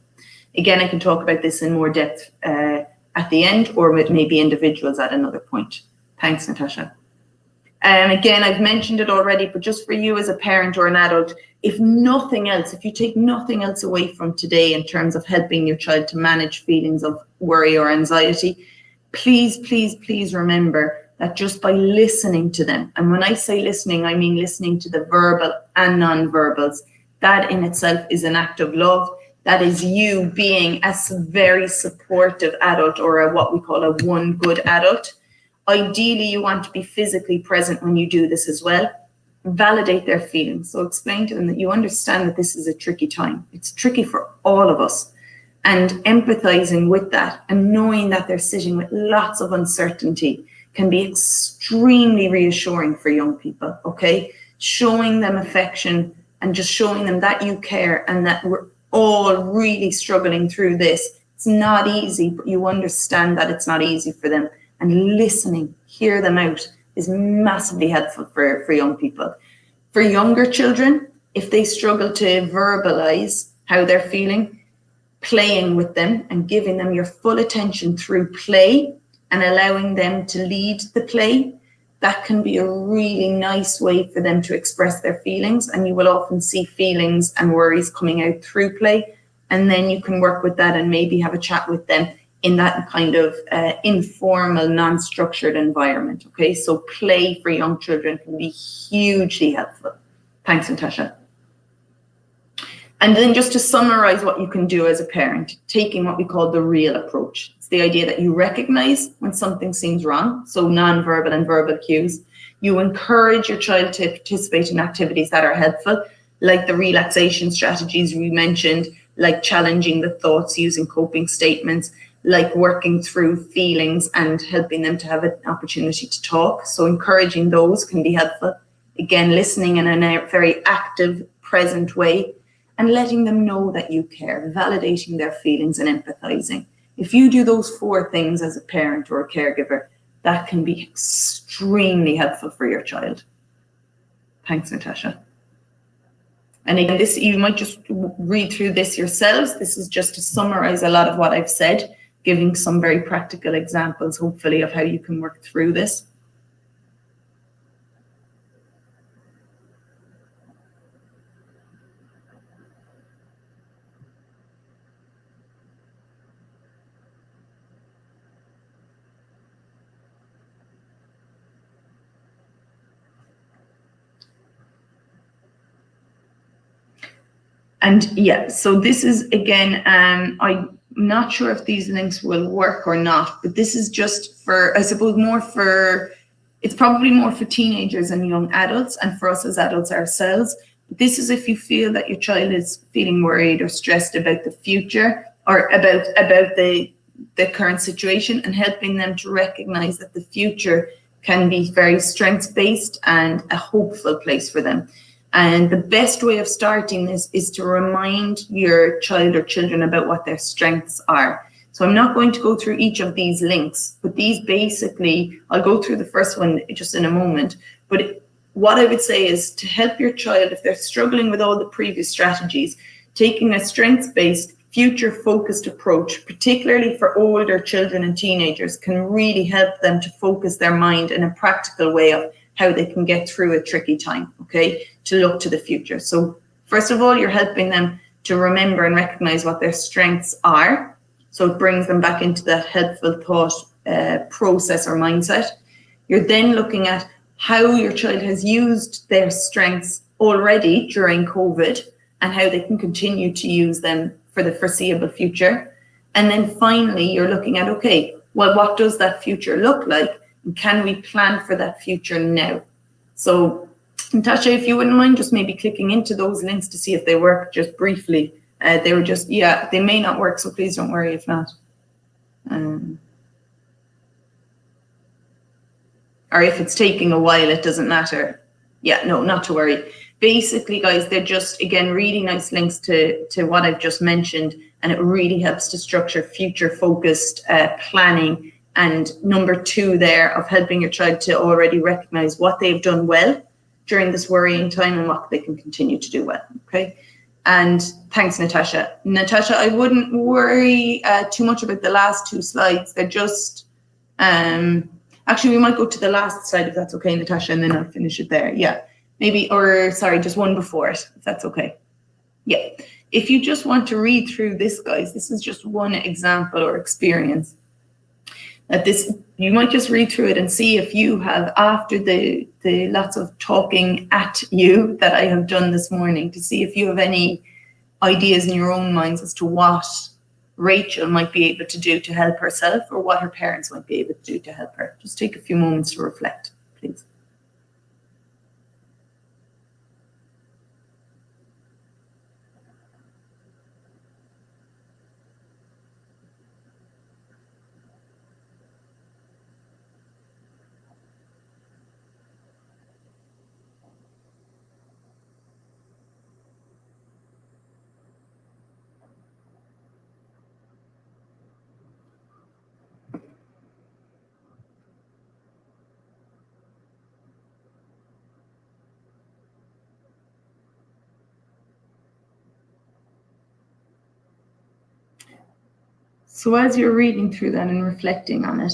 Again, I can talk about this in more depth at the end, or with maybe individuals at another point. Thanks, Natasha. Again, I've mentioned it already, but just for you as a parent or an adult, if nothing else, if you take nothing else away from today in terms of helping your child to manage feelings of worry or anxiety, please, please, please remember that just by listening to them, and when I say listening, I mean listening to the verbal and non-verbals, that in itself is an act of love. That is you being a very supportive adult, or what we call a one good adult. Ideally, you want to be physically present when you do this as well. Validate their feelings. So explain to them that you understand that this is a tricky time. It's tricky for all of us. And empathizing with that and knowing that they're sitting with lots of uncertainty can be extremely reassuring for young people, okay? Showing them affection and just showing them that you care and that we're all really struggling through this. It's not easy, but you understand that it's not easy for them. And listening, hear them out, is massively helpful for young people. For younger children, if they struggle to verbalize how they're feeling, playing with them and giving them your full attention through play and allowing them to lead the play, that can be a really nice way for them to express their feelings. And you will often see feelings and worries coming out through play. And then you can work with that and maybe have a chat with them in that kind of informal, non-structured environment. Okay, so play for young children can be hugely helpful. Thanks, Natasha. And then just to summarize what you can do as a parent, taking what we call the real approach. It's the idea that you recognize when something seems wrong, so non-verbal and verbal cues. You encourage your child to participate in activities that are helpful, like the relaxation strategies we mentioned, like challenging the thoughts using coping statements, like working through feelings and helping them to have an opportunity to talk. So encouraging those can be helpful. Again, listening in a very active, present way, and letting them know that you care, validating their feelings and empathizing. If you do those 4 things as a parent or a caregiver, that can be extremely helpful for your child. Thanks, Natasha. And again, this, you might just read through this yourselves. This is just to summarize a lot of what I've said, giving some very practical examples, hopefully, of how you can work through this. And yeah, so this is, again, I'm not sure if these links will work or not, but this is just for, I suppose, more for, it's probably more for teenagers and young adults, and for us as adults ourselves. But this is if you feel that your child is feeling worried or stressed about the future, or about the current situation, and helping them to recognize that the future can be very strengths-based and a hopeful place for them. And the best way of starting this is to remind your child or children about what their strengths are. So I'm not going to go through each of these links, but these basically, I'll go through the first one just in a moment. But what I would say is to help your child, if they're struggling with all the previous strategies, taking a strengths-based, future-focused approach, particularly for older children and teenagers, can really help them to focus their mind in a practical way of how they can get through a tricky time, okay, to look to the future. So first of all, you're helping them to remember and recognize what their strengths are. So it brings them back into that helpful thought process or mindset. You're then looking at how your child has used their strengths already during COVID and how they can continue to use them for the foreseeable future. And then finally, you're looking at, okay, well, what does that future look like? And can we plan for that future now? So, Natasha, if you wouldn't mind just maybe clicking into those links to see if they work just briefly. They were just, yeah, they may not work, so please don't worry if not. Or if it's taking a while, it doesn't matter. Yeah, no, not to worry. Basically, guys, they're just, again, really nice links to what I've just mentioned, and it really helps to structure future-focused planning. And number 2 there of helping your child to already recognize what they've done well during this worrying time and what they can continue to do well, okay? And thanks, Natasha. Natasha, I wouldn't worry too much about the last 2 slides. They're just, actually, we might go to the last slide if that's okay, Natasha, and then I'll finish it there. Yeah, maybe, or sorry, just one before it, if that's okay. Yeah, if you just want to read through this, guys, this is just one example or experience. That this, you might just read through it and see if you have, after the lots of talking at you that I have done this morning, to see if you have any ideas in your own minds as to what Rachel might be able to do to help herself, or what her parents might be able to do to help her. Just take a few moments to reflect, please. So as you're reading through that and reflecting on it,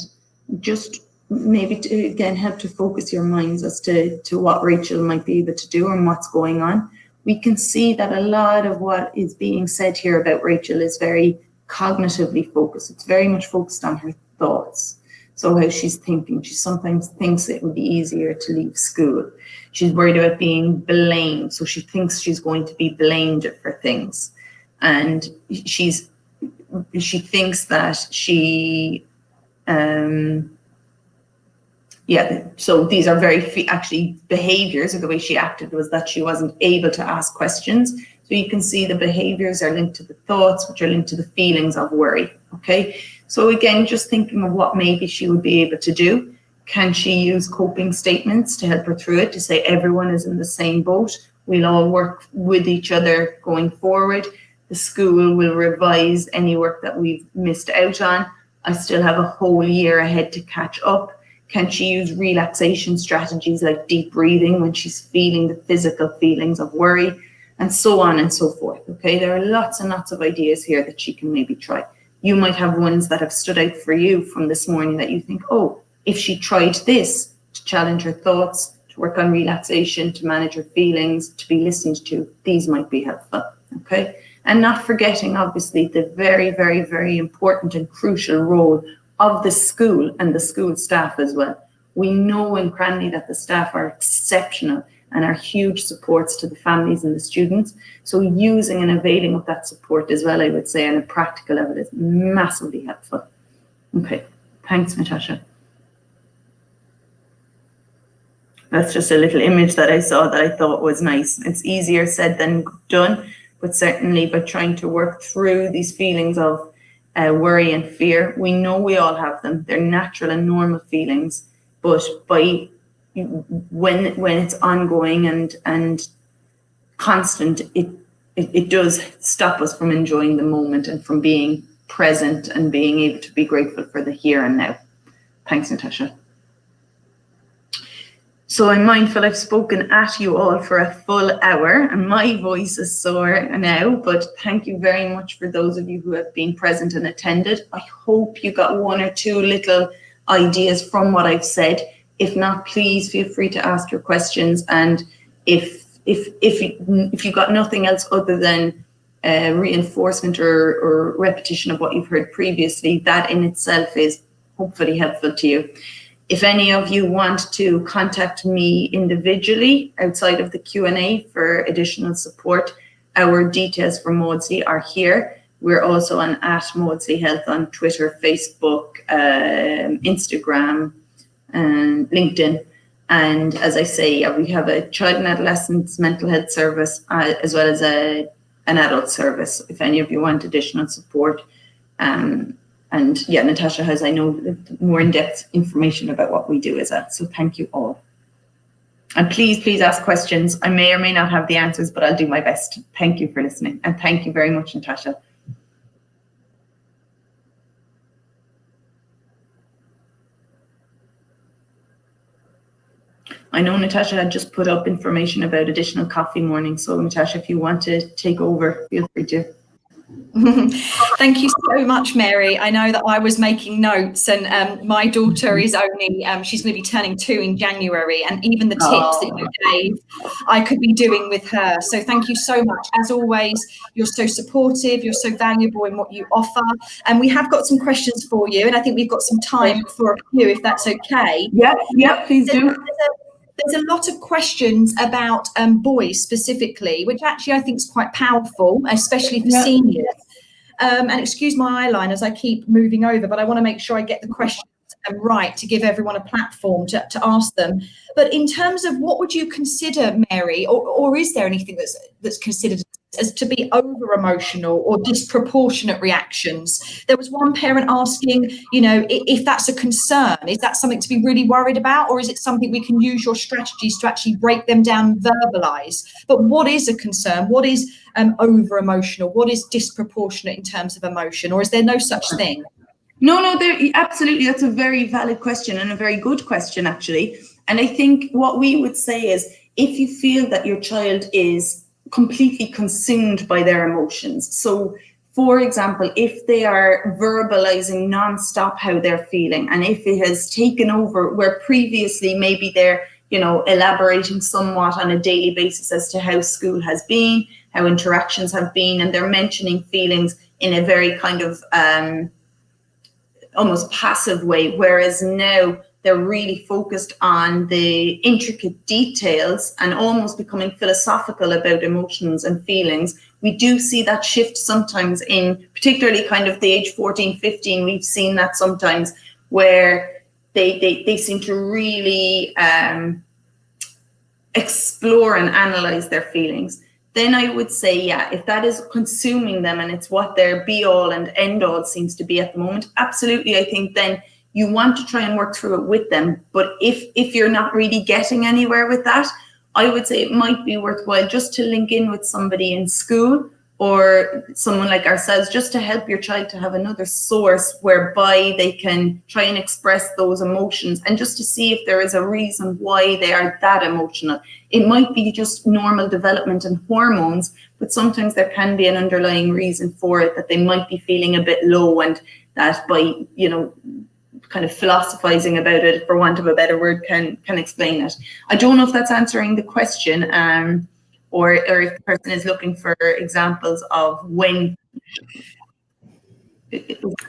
just maybe to, again, help to focus your minds as to what Rachel might be able to do and what's going on. We can see that a lot of what is being said here about Rachel is very cognitively focused. It's very much focused on her thoughts. So how she's thinking, she sometimes thinks it would be easier to leave school. She's worried about being blamed, so she thinks she's going to be blamed for things. And she thinks that she, so these are very actually behaviors, or the way she acted was that she wasn't able to ask questions. So you can see the behaviors are linked to the thoughts, which are linked to the feelings of worry, okay? So again, just thinking of what maybe she would be able to do. Can she use coping statements to help her through it, to say everyone is in the same boat, we'll all work with each other going forward, the school will revise any work that we've missed out on, I still have a whole year ahead to catch up. Can she use relaxation strategies like deep breathing when she's feeling the physical feelings of worry, and so on and so forth, okay? There are lots and lots of ideas here that she can maybe try. You might have ones that have stood out for you from this morning that you think, oh, if she tried this to challenge her thoughts, to work on relaxation, to manage her feelings, to be listened to, these might be helpful, okay? And not forgetting, obviously, the very, very, very important and crucial role of the school and the school staff as well. We know in Cranley that the staff are exceptional and are huge supports to the families and the students. So using and availing of that support as well, I would say, on a practical level is massively helpful. Okay, thanks, Natasha. That's just a little image that I saw that I thought was nice. It's easier said than done, but certainly by trying to work through these feelings of worry and fear, we know we all have them. They're natural and normal feelings, but by when it's ongoing and constant, it does stop us from enjoying the moment and from being present and being able to be grateful for the here and now. Thanks, Natasha. So I'm mindful I've spoken at you all for a full hour and my voice is sore now, but thank you very much for those of you who have been present and attended. I hope you got one or two little ideas from what I've said. If not, please feel free to ask your questions. And if you got nothing else other than reinforcement or repetition of what you've heard previously, that in itself is hopefully helpful to you. If any of you want to contact me individually outside of the Q&A for additional support, our details for Maudsley are here. We're also on @Maudsley Health on Twitter, Facebook, Instagram, and LinkedIn. And as I say, we have a child and adolescent mental health service as well as an adult service if any of you want additional support. And yeah, Natasha has, I know, more in-depth information about what we do as well. So thank you all. And please ask questions. I may or may not have the answers, but I'll do my best. Thank you for listening. And thank you very much, Natasha. I know Natasha had just put up information about additional coffee morning. So Natasha, if you want to take over, feel free to. Thank you so much, Mary. I know that I was making notes, and my daughter is only, she's going to be turning 2 in January, and even the tips that you gave, I could be doing with her. So thank you so much. As always, you're so supportive, you're so valuable in what you offer. And we have got some questions for you, and I think we've got some time for a few, if that's okay. Yeah, please do. There's a lot of questions about boys specifically, which actually I think is quite powerful, especially for seniors. And excuse my eyeliner as I keep moving over, but I want to make sure I get the questions right to give everyone a platform to ask them. But in terms of what would you consider, Mary, or is there anything that's considered as to be over emotional or disproportionate reactions? There was one parent asking, you know, if that's a concern, is that something to be really worried about, or is it something we can use your strategies to actually break them down and verbalize? But what is a concern? What is over emotional? What is disproportionate in terms of emotion, or is there no such thing? No, there absolutely. That's a very valid question and a very good question, actually. And I think what we would say is, if you feel that your child is completely consumed by their emotions. So, for example, if they are verbalizing nonstop how they're feeling, and if it has taken over where previously maybe they're, you know, elaborating somewhat on a daily basis as to how school has been, how interactions have been, and they're mentioning feelings in a very kind of almost passive way, whereas now they're really focused on the intricate details and almost becoming philosophical about emotions and feelings. We do see that shift sometimes in particularly kind of the age 14, 15. We've seen that sometimes where they seem to really explore and analyze their feelings. Then I would say, yeah, if that is consuming them and it's what their be all and end all seems to be at the moment, absolutely, I think then you want to try and work through it with them. But if you're not really getting anywhere with that, I would say it might be worthwhile just to link in with somebody in school or someone like ourselves, just to help your child to have another source whereby they can try and express those emotions, and just to see if there is a reason why they are that emotional. It might be just normal development and hormones, but sometimes there can be an underlying reason for it, that they might be feeling a bit low, and that by, you know, kind of philosophizing about it, for want of a better word, can explain it. I don't know if that's answering the question, or if the person is looking for examples of when.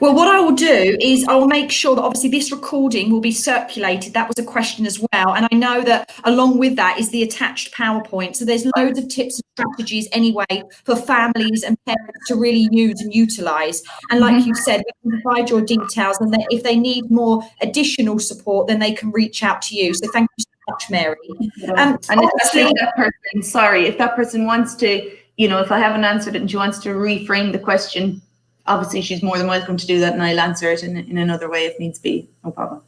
Well, what I will do is I will make sure that obviously this recording will be circulated. That was a question as well. And I know that along with that is the attached PowerPoint. So there's loads of tips and strategies anyway for families and parents to really use and utilize. And like you said, we can provide your details, and if they need more additional support, then they can reach out to you. So thank you so much, Mary. And especially that person, sorry, if that person wants to, you know, if I haven't answered it and she wants to reframe the question, obviously she's more than welcome to do that, and I'll answer it in another way if needs be, no problem.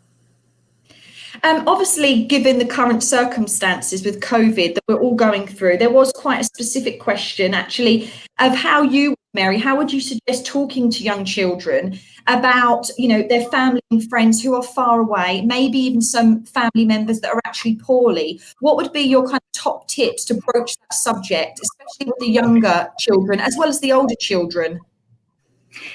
Obviously, given the current circumstances with COVID that we're all going through, there was quite a specific question actually of how you, Mary, how would you suggest talking to young children about, you know, their family and friends who are far away, maybe even some family members that are actually poorly? What would be your kind of top tips to broach that subject, especially with the younger children as well as the older children?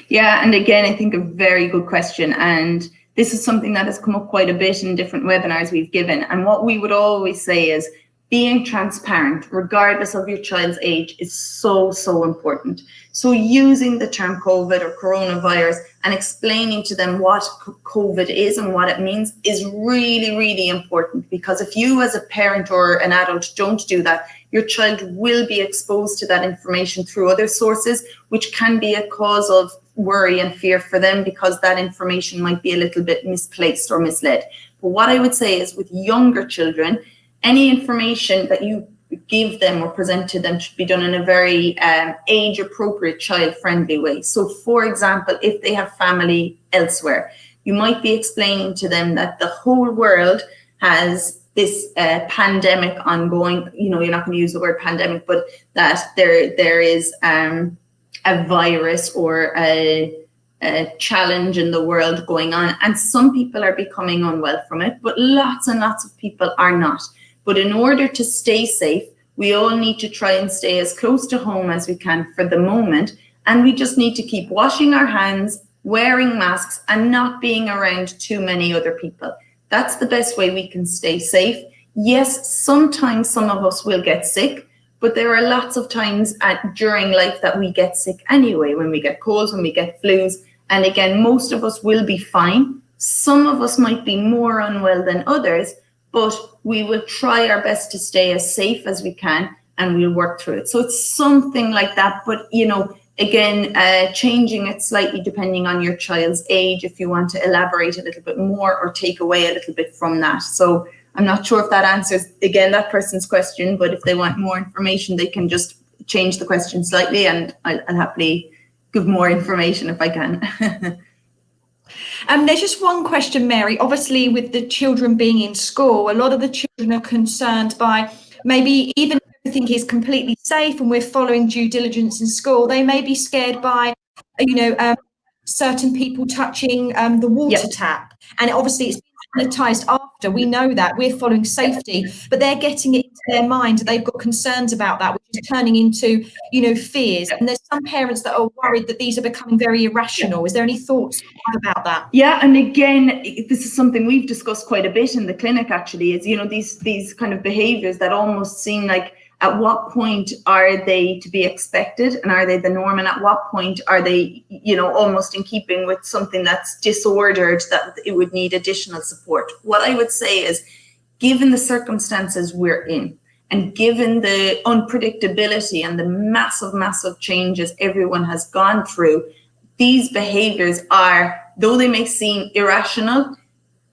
Yeah, and again, I think a very good question. And this is something that has come up quite a bit in different webinars we've given. And what we would always say is being transparent, regardless of your child's age, is so, so important. So using the term COVID or coronavirus and explaining to them what COVID is and what it means is really, really important, because if you as a parent or an adult don't do that, your child will be exposed to that information through other sources, which can be a cause of worry and fear for them, because that information might be a little bit misplaced or misled. But what I would say is with younger children, any information that you give them or present to them should be done in a very age-appropriate, child-friendly way. So, for example, if they have family elsewhere, you might be explaining to them that the whole world has this pandemic ongoing. You know, you're not going to use the word pandemic, but that there is a virus or a challenge in the world going on, and some people are becoming unwell from it, but lots and lots of people are not. But in order to stay safe, we all need to try and stay as close to home as we can for the moment. And we just need to keep washing our hands, wearing masks, and not being around too many other people. That's the best way we can stay safe. Yes, sometimes some of us will get sick, but there are lots of times during life that we get sick anyway, when we get colds, when we get flus. And again, most of us will be fine. Some of us might be more unwell than others, but we will try our best to stay as safe as we can, and we'll work through it. So it's something like that, but you know, again, changing it slightly depending on your child's age, if you want to elaborate a little bit more or take away a little bit from that. So I'm not sure if that answers, again, that person's question, but if they want more information, they can just change the question slightly, and I'll happily give more information if I can. There's just one question, Mary. Obviously, with the children being in school, a lot of the children are concerned by maybe even if everything is completely safe and we're following due diligence in school, they may be scared by, you know, certain people touching the water tap. And obviously it's been sanitized after. We know that we're following safety, but they're getting it into their mind. They've got concerns about that, which is turning into, you know, fears. And there's some parents that are worried that these are becoming very irrational. Is there any thoughts about that? Yeah, and again, this is something we've discussed quite a bit in the clinic actually, is, you know, these kind of behaviors that almost seem like At what point are they to be expected, and are they the norm? And at what point are they, you know, almost in keeping with something that's disordered, that it would need additional support? What I would say is, given the circumstances we're in, and given the unpredictability and the massive changes everyone has gone through, these behaviors are, though they may seem irrational,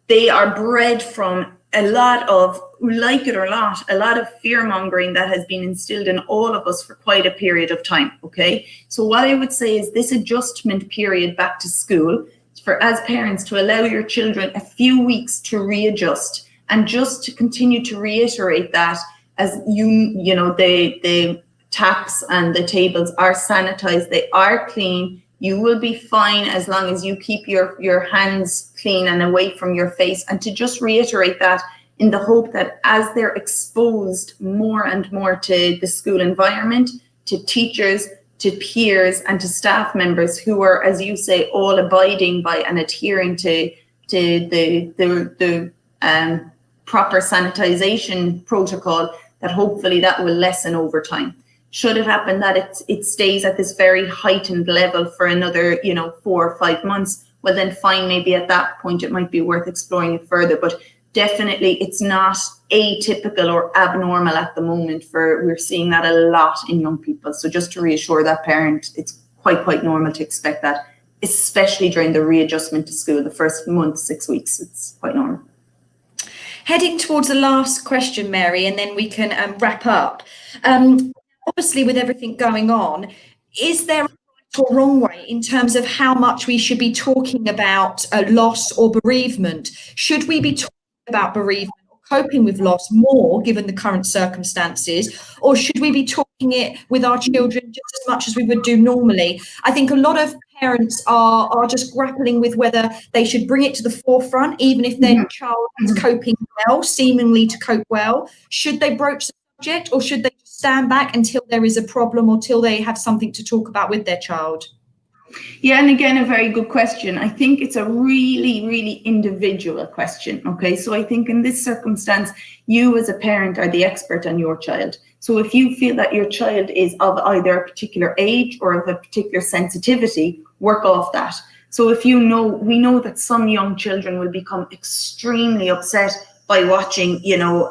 they are bred from a lot of, like it or not, a lot of fear mongering that has been instilled in all of us for quite a period of time. Okay, so what I would say is this adjustment period back to school, for as parents to allow your children a few weeks to readjust, and just to continue to reiterate that as you know, the taps and the tables are sanitized, they are clean. You will be fine as long as you keep your hands clean and away from your face. And to just reiterate that, in the hope that as they're exposed more and more to the school environment, to teachers, to peers, and to staff members who are, as you say, all abiding by and adhering to the proper sanitization protocol, that hopefully that will lessen over time. Should it happen that it stays at this very heightened level for another, you know, 4 or 5 months, well then fine, maybe at that point it might be worth exploring it further. But definitely it's not atypical or abnormal at the moment. We're seeing that a lot in young people. So just to reassure that parent, it's quite normal to expect that, especially during the readjustment to school, the first month, 6 weeks, it's quite normal. Heading towards the last question, Mary, and then we can wrap up. Obviously, with everything going on, is there a right or wrong way in terms of how much we should be talking about loss or bereavement? Should we be talking about bereavement or coping with loss more given the current circumstances, or should we be talking it with our children just as much as we would do normally? I think a lot of parents are just grappling with whether they should bring it to the forefront, even if their child is coping well, seemingly to cope well. Should they broach the subject, or should they stand back until there is a problem or till they have something to talk about with their child? Yeah, and again, a very good question. I think it's a really individual question. Okay, so I think in this circumstance, you as a parent are the expert on your child. So if you feel that your child is of either a particular age or of a particular sensitivity, work off that. So if you know, we know that some young children will become extremely upset by watching, you know,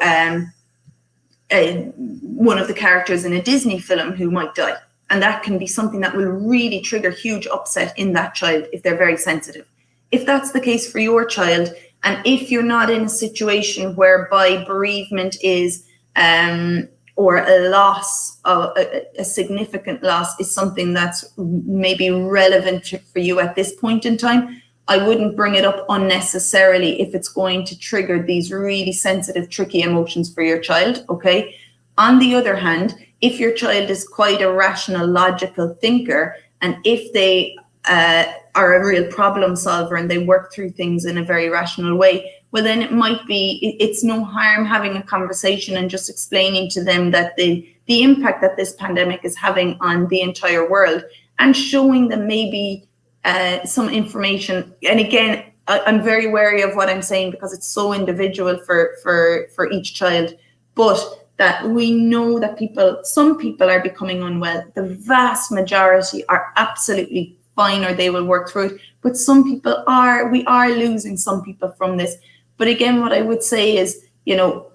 one of the characters in a Disney film who might die. And that can be something that will really trigger huge upset in that child if they're very sensitive. If that's the case for your child, and if you're not in a situation whereby bereavement is, or a loss, a significant loss is something that's maybe relevant for you at this point in time, I wouldn't bring it up unnecessarily if it's going to trigger these really sensitive, tricky emotions for your child, okay? On the other hand, if your child is quite a rational, logical thinker, and if they are a real problem solver and they work through things in a very rational way, well, then it might be, it's no harm having a conversation and just explaining to them that the impact that this pandemic is having on the entire world, and showing them maybe some information. And again, I'm very wary of what I'm saying because it's so individual for each child, but that we know that some people are becoming unwell. The vast majority are absolutely fine, or they will work through it. But some people we are losing some people from this. But again, what I would say is, you know,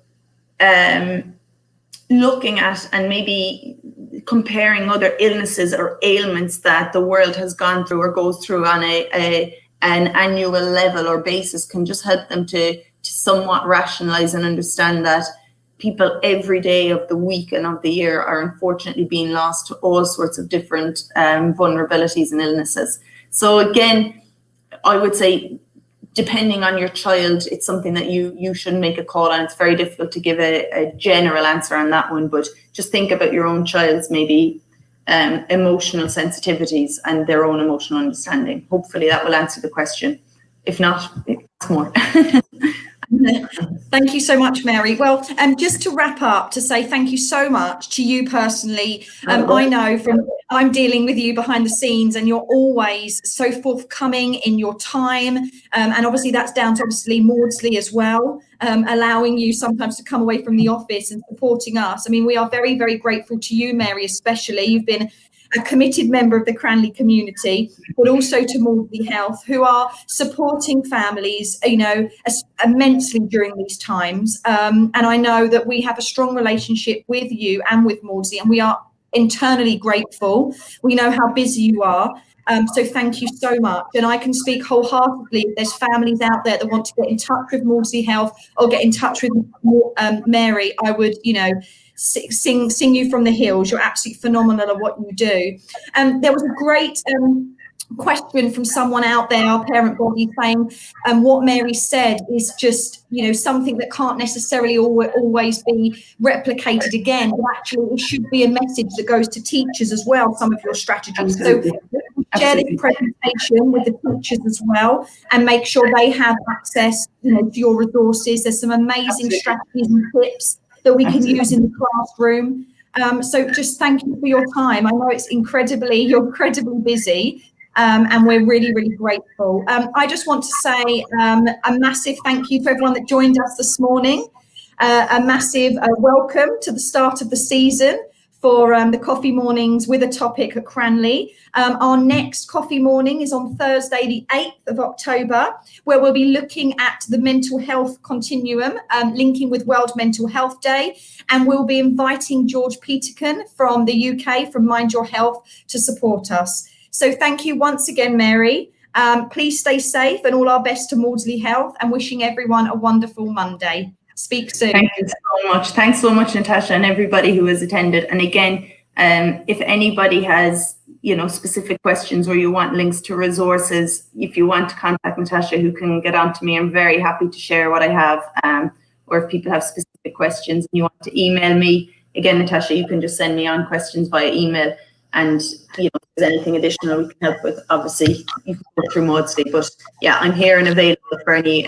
looking at and maybe comparing other illnesses or ailments that the world has gone through or goes through on an annual level or basis can just help them to somewhat rationalize and understand that people every day of the week and of the year are unfortunately being lost to all sorts of different vulnerabilities and illnesses. So again, I would say, depending on your child, it's something that you should make a call on. It's very difficult to give a general answer on that one, but just think about your own child's maybe emotional sensitivities and their own emotional understanding. Hopefully that will answer the question. If not, it's more. Thank you so much, Mary. Well, just to wrap up, to say thank you so much to you personally. I know I'm dealing with you behind the scenes, and you're always so forthcoming in your time. And obviously that's down to obviously Maudsley as well, allowing you sometimes to come away from the office and supporting us. I mean, we are very, very grateful to you, Mary, especially. You've been a committed member of the Cranley community, but also to Maudsley Health, who are supporting families, you know, immensely during these times. And I know that we have a strong relationship with you and with Maudsley, and we are internally grateful. We know how busy you are. So thank you so much. And I can speak wholeheartedly if there's families out there that want to get in touch with Maudsley Health or get in touch with Mary, I would, you know, sing you from the hills. You're absolutely phenomenal at what you do. There was a great question from someone out there, our parent body, saying what Mary said is just, you know, something that can't necessarily always be replicated again, but actually it should be a message that goes to teachers as well, some of your strategies. Absolutely. So share this presentation with the teachers as well, and make sure they have access, you know, to your resources. There's some amazing strategies and tips that we can use in the classroom. So just thank you for your time. I know you're incredibly busy, and we're really, really grateful. I just want to say a massive thank you to everyone that joined us this morning. A massive welcome to the start of the season for the coffee mornings with a topic at Cranley. Our next coffee morning is on Thursday, the 8th of October, where we'll be looking at the mental health continuum, linking with World Mental Health Day. And we'll be inviting George Peterkin from the UK, from Mind Your Health, to support us. So thank you once again, Mary. Please stay safe, and all our best to Maudsley Health, and wishing everyone a wonderful Monday. Speak soon. Thank you so much. Thanks so much, Natasha, and everybody who has attended. And again, if anybody has, you know, specific questions, or you want links to resources, if you want to contact Natasha, who can get on to me, I'm very happy to share what I have. Or if people have specific questions and you want to email me, again, Natasha, you can just send me on questions via email. And, you know, if there's anything additional we can help with, obviously you can go through Maudsley. But yeah, I'm here and available for any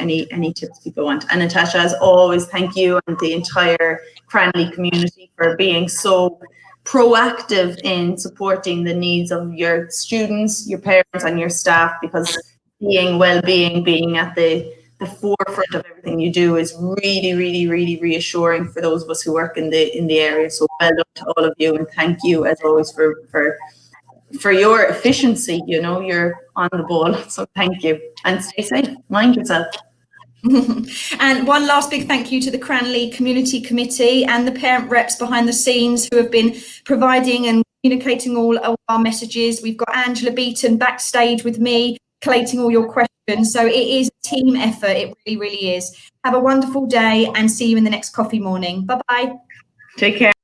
tips people want. And Natasha, as always, thank you and the entire Cranley community for being so proactive in supporting the needs of your students, your parents, and your staff, because well-being, being at the forefront of everything you do is really, really, really reassuring for those of us who work in the area. So well done to all of you, and thank you as always for your efficiency. You know, you're on the ball, so thank you, and stay safe, mind yourself. And one last big thank you to the Cranley Community Committee and the parent reps behind the scenes who have been providing and communicating all of our messages. We've got Angela Beaton backstage with me, collating all your questions. So it is a team effort. It really, really is. Have a wonderful day, and see you in the next coffee morning. Bye-bye. Take care.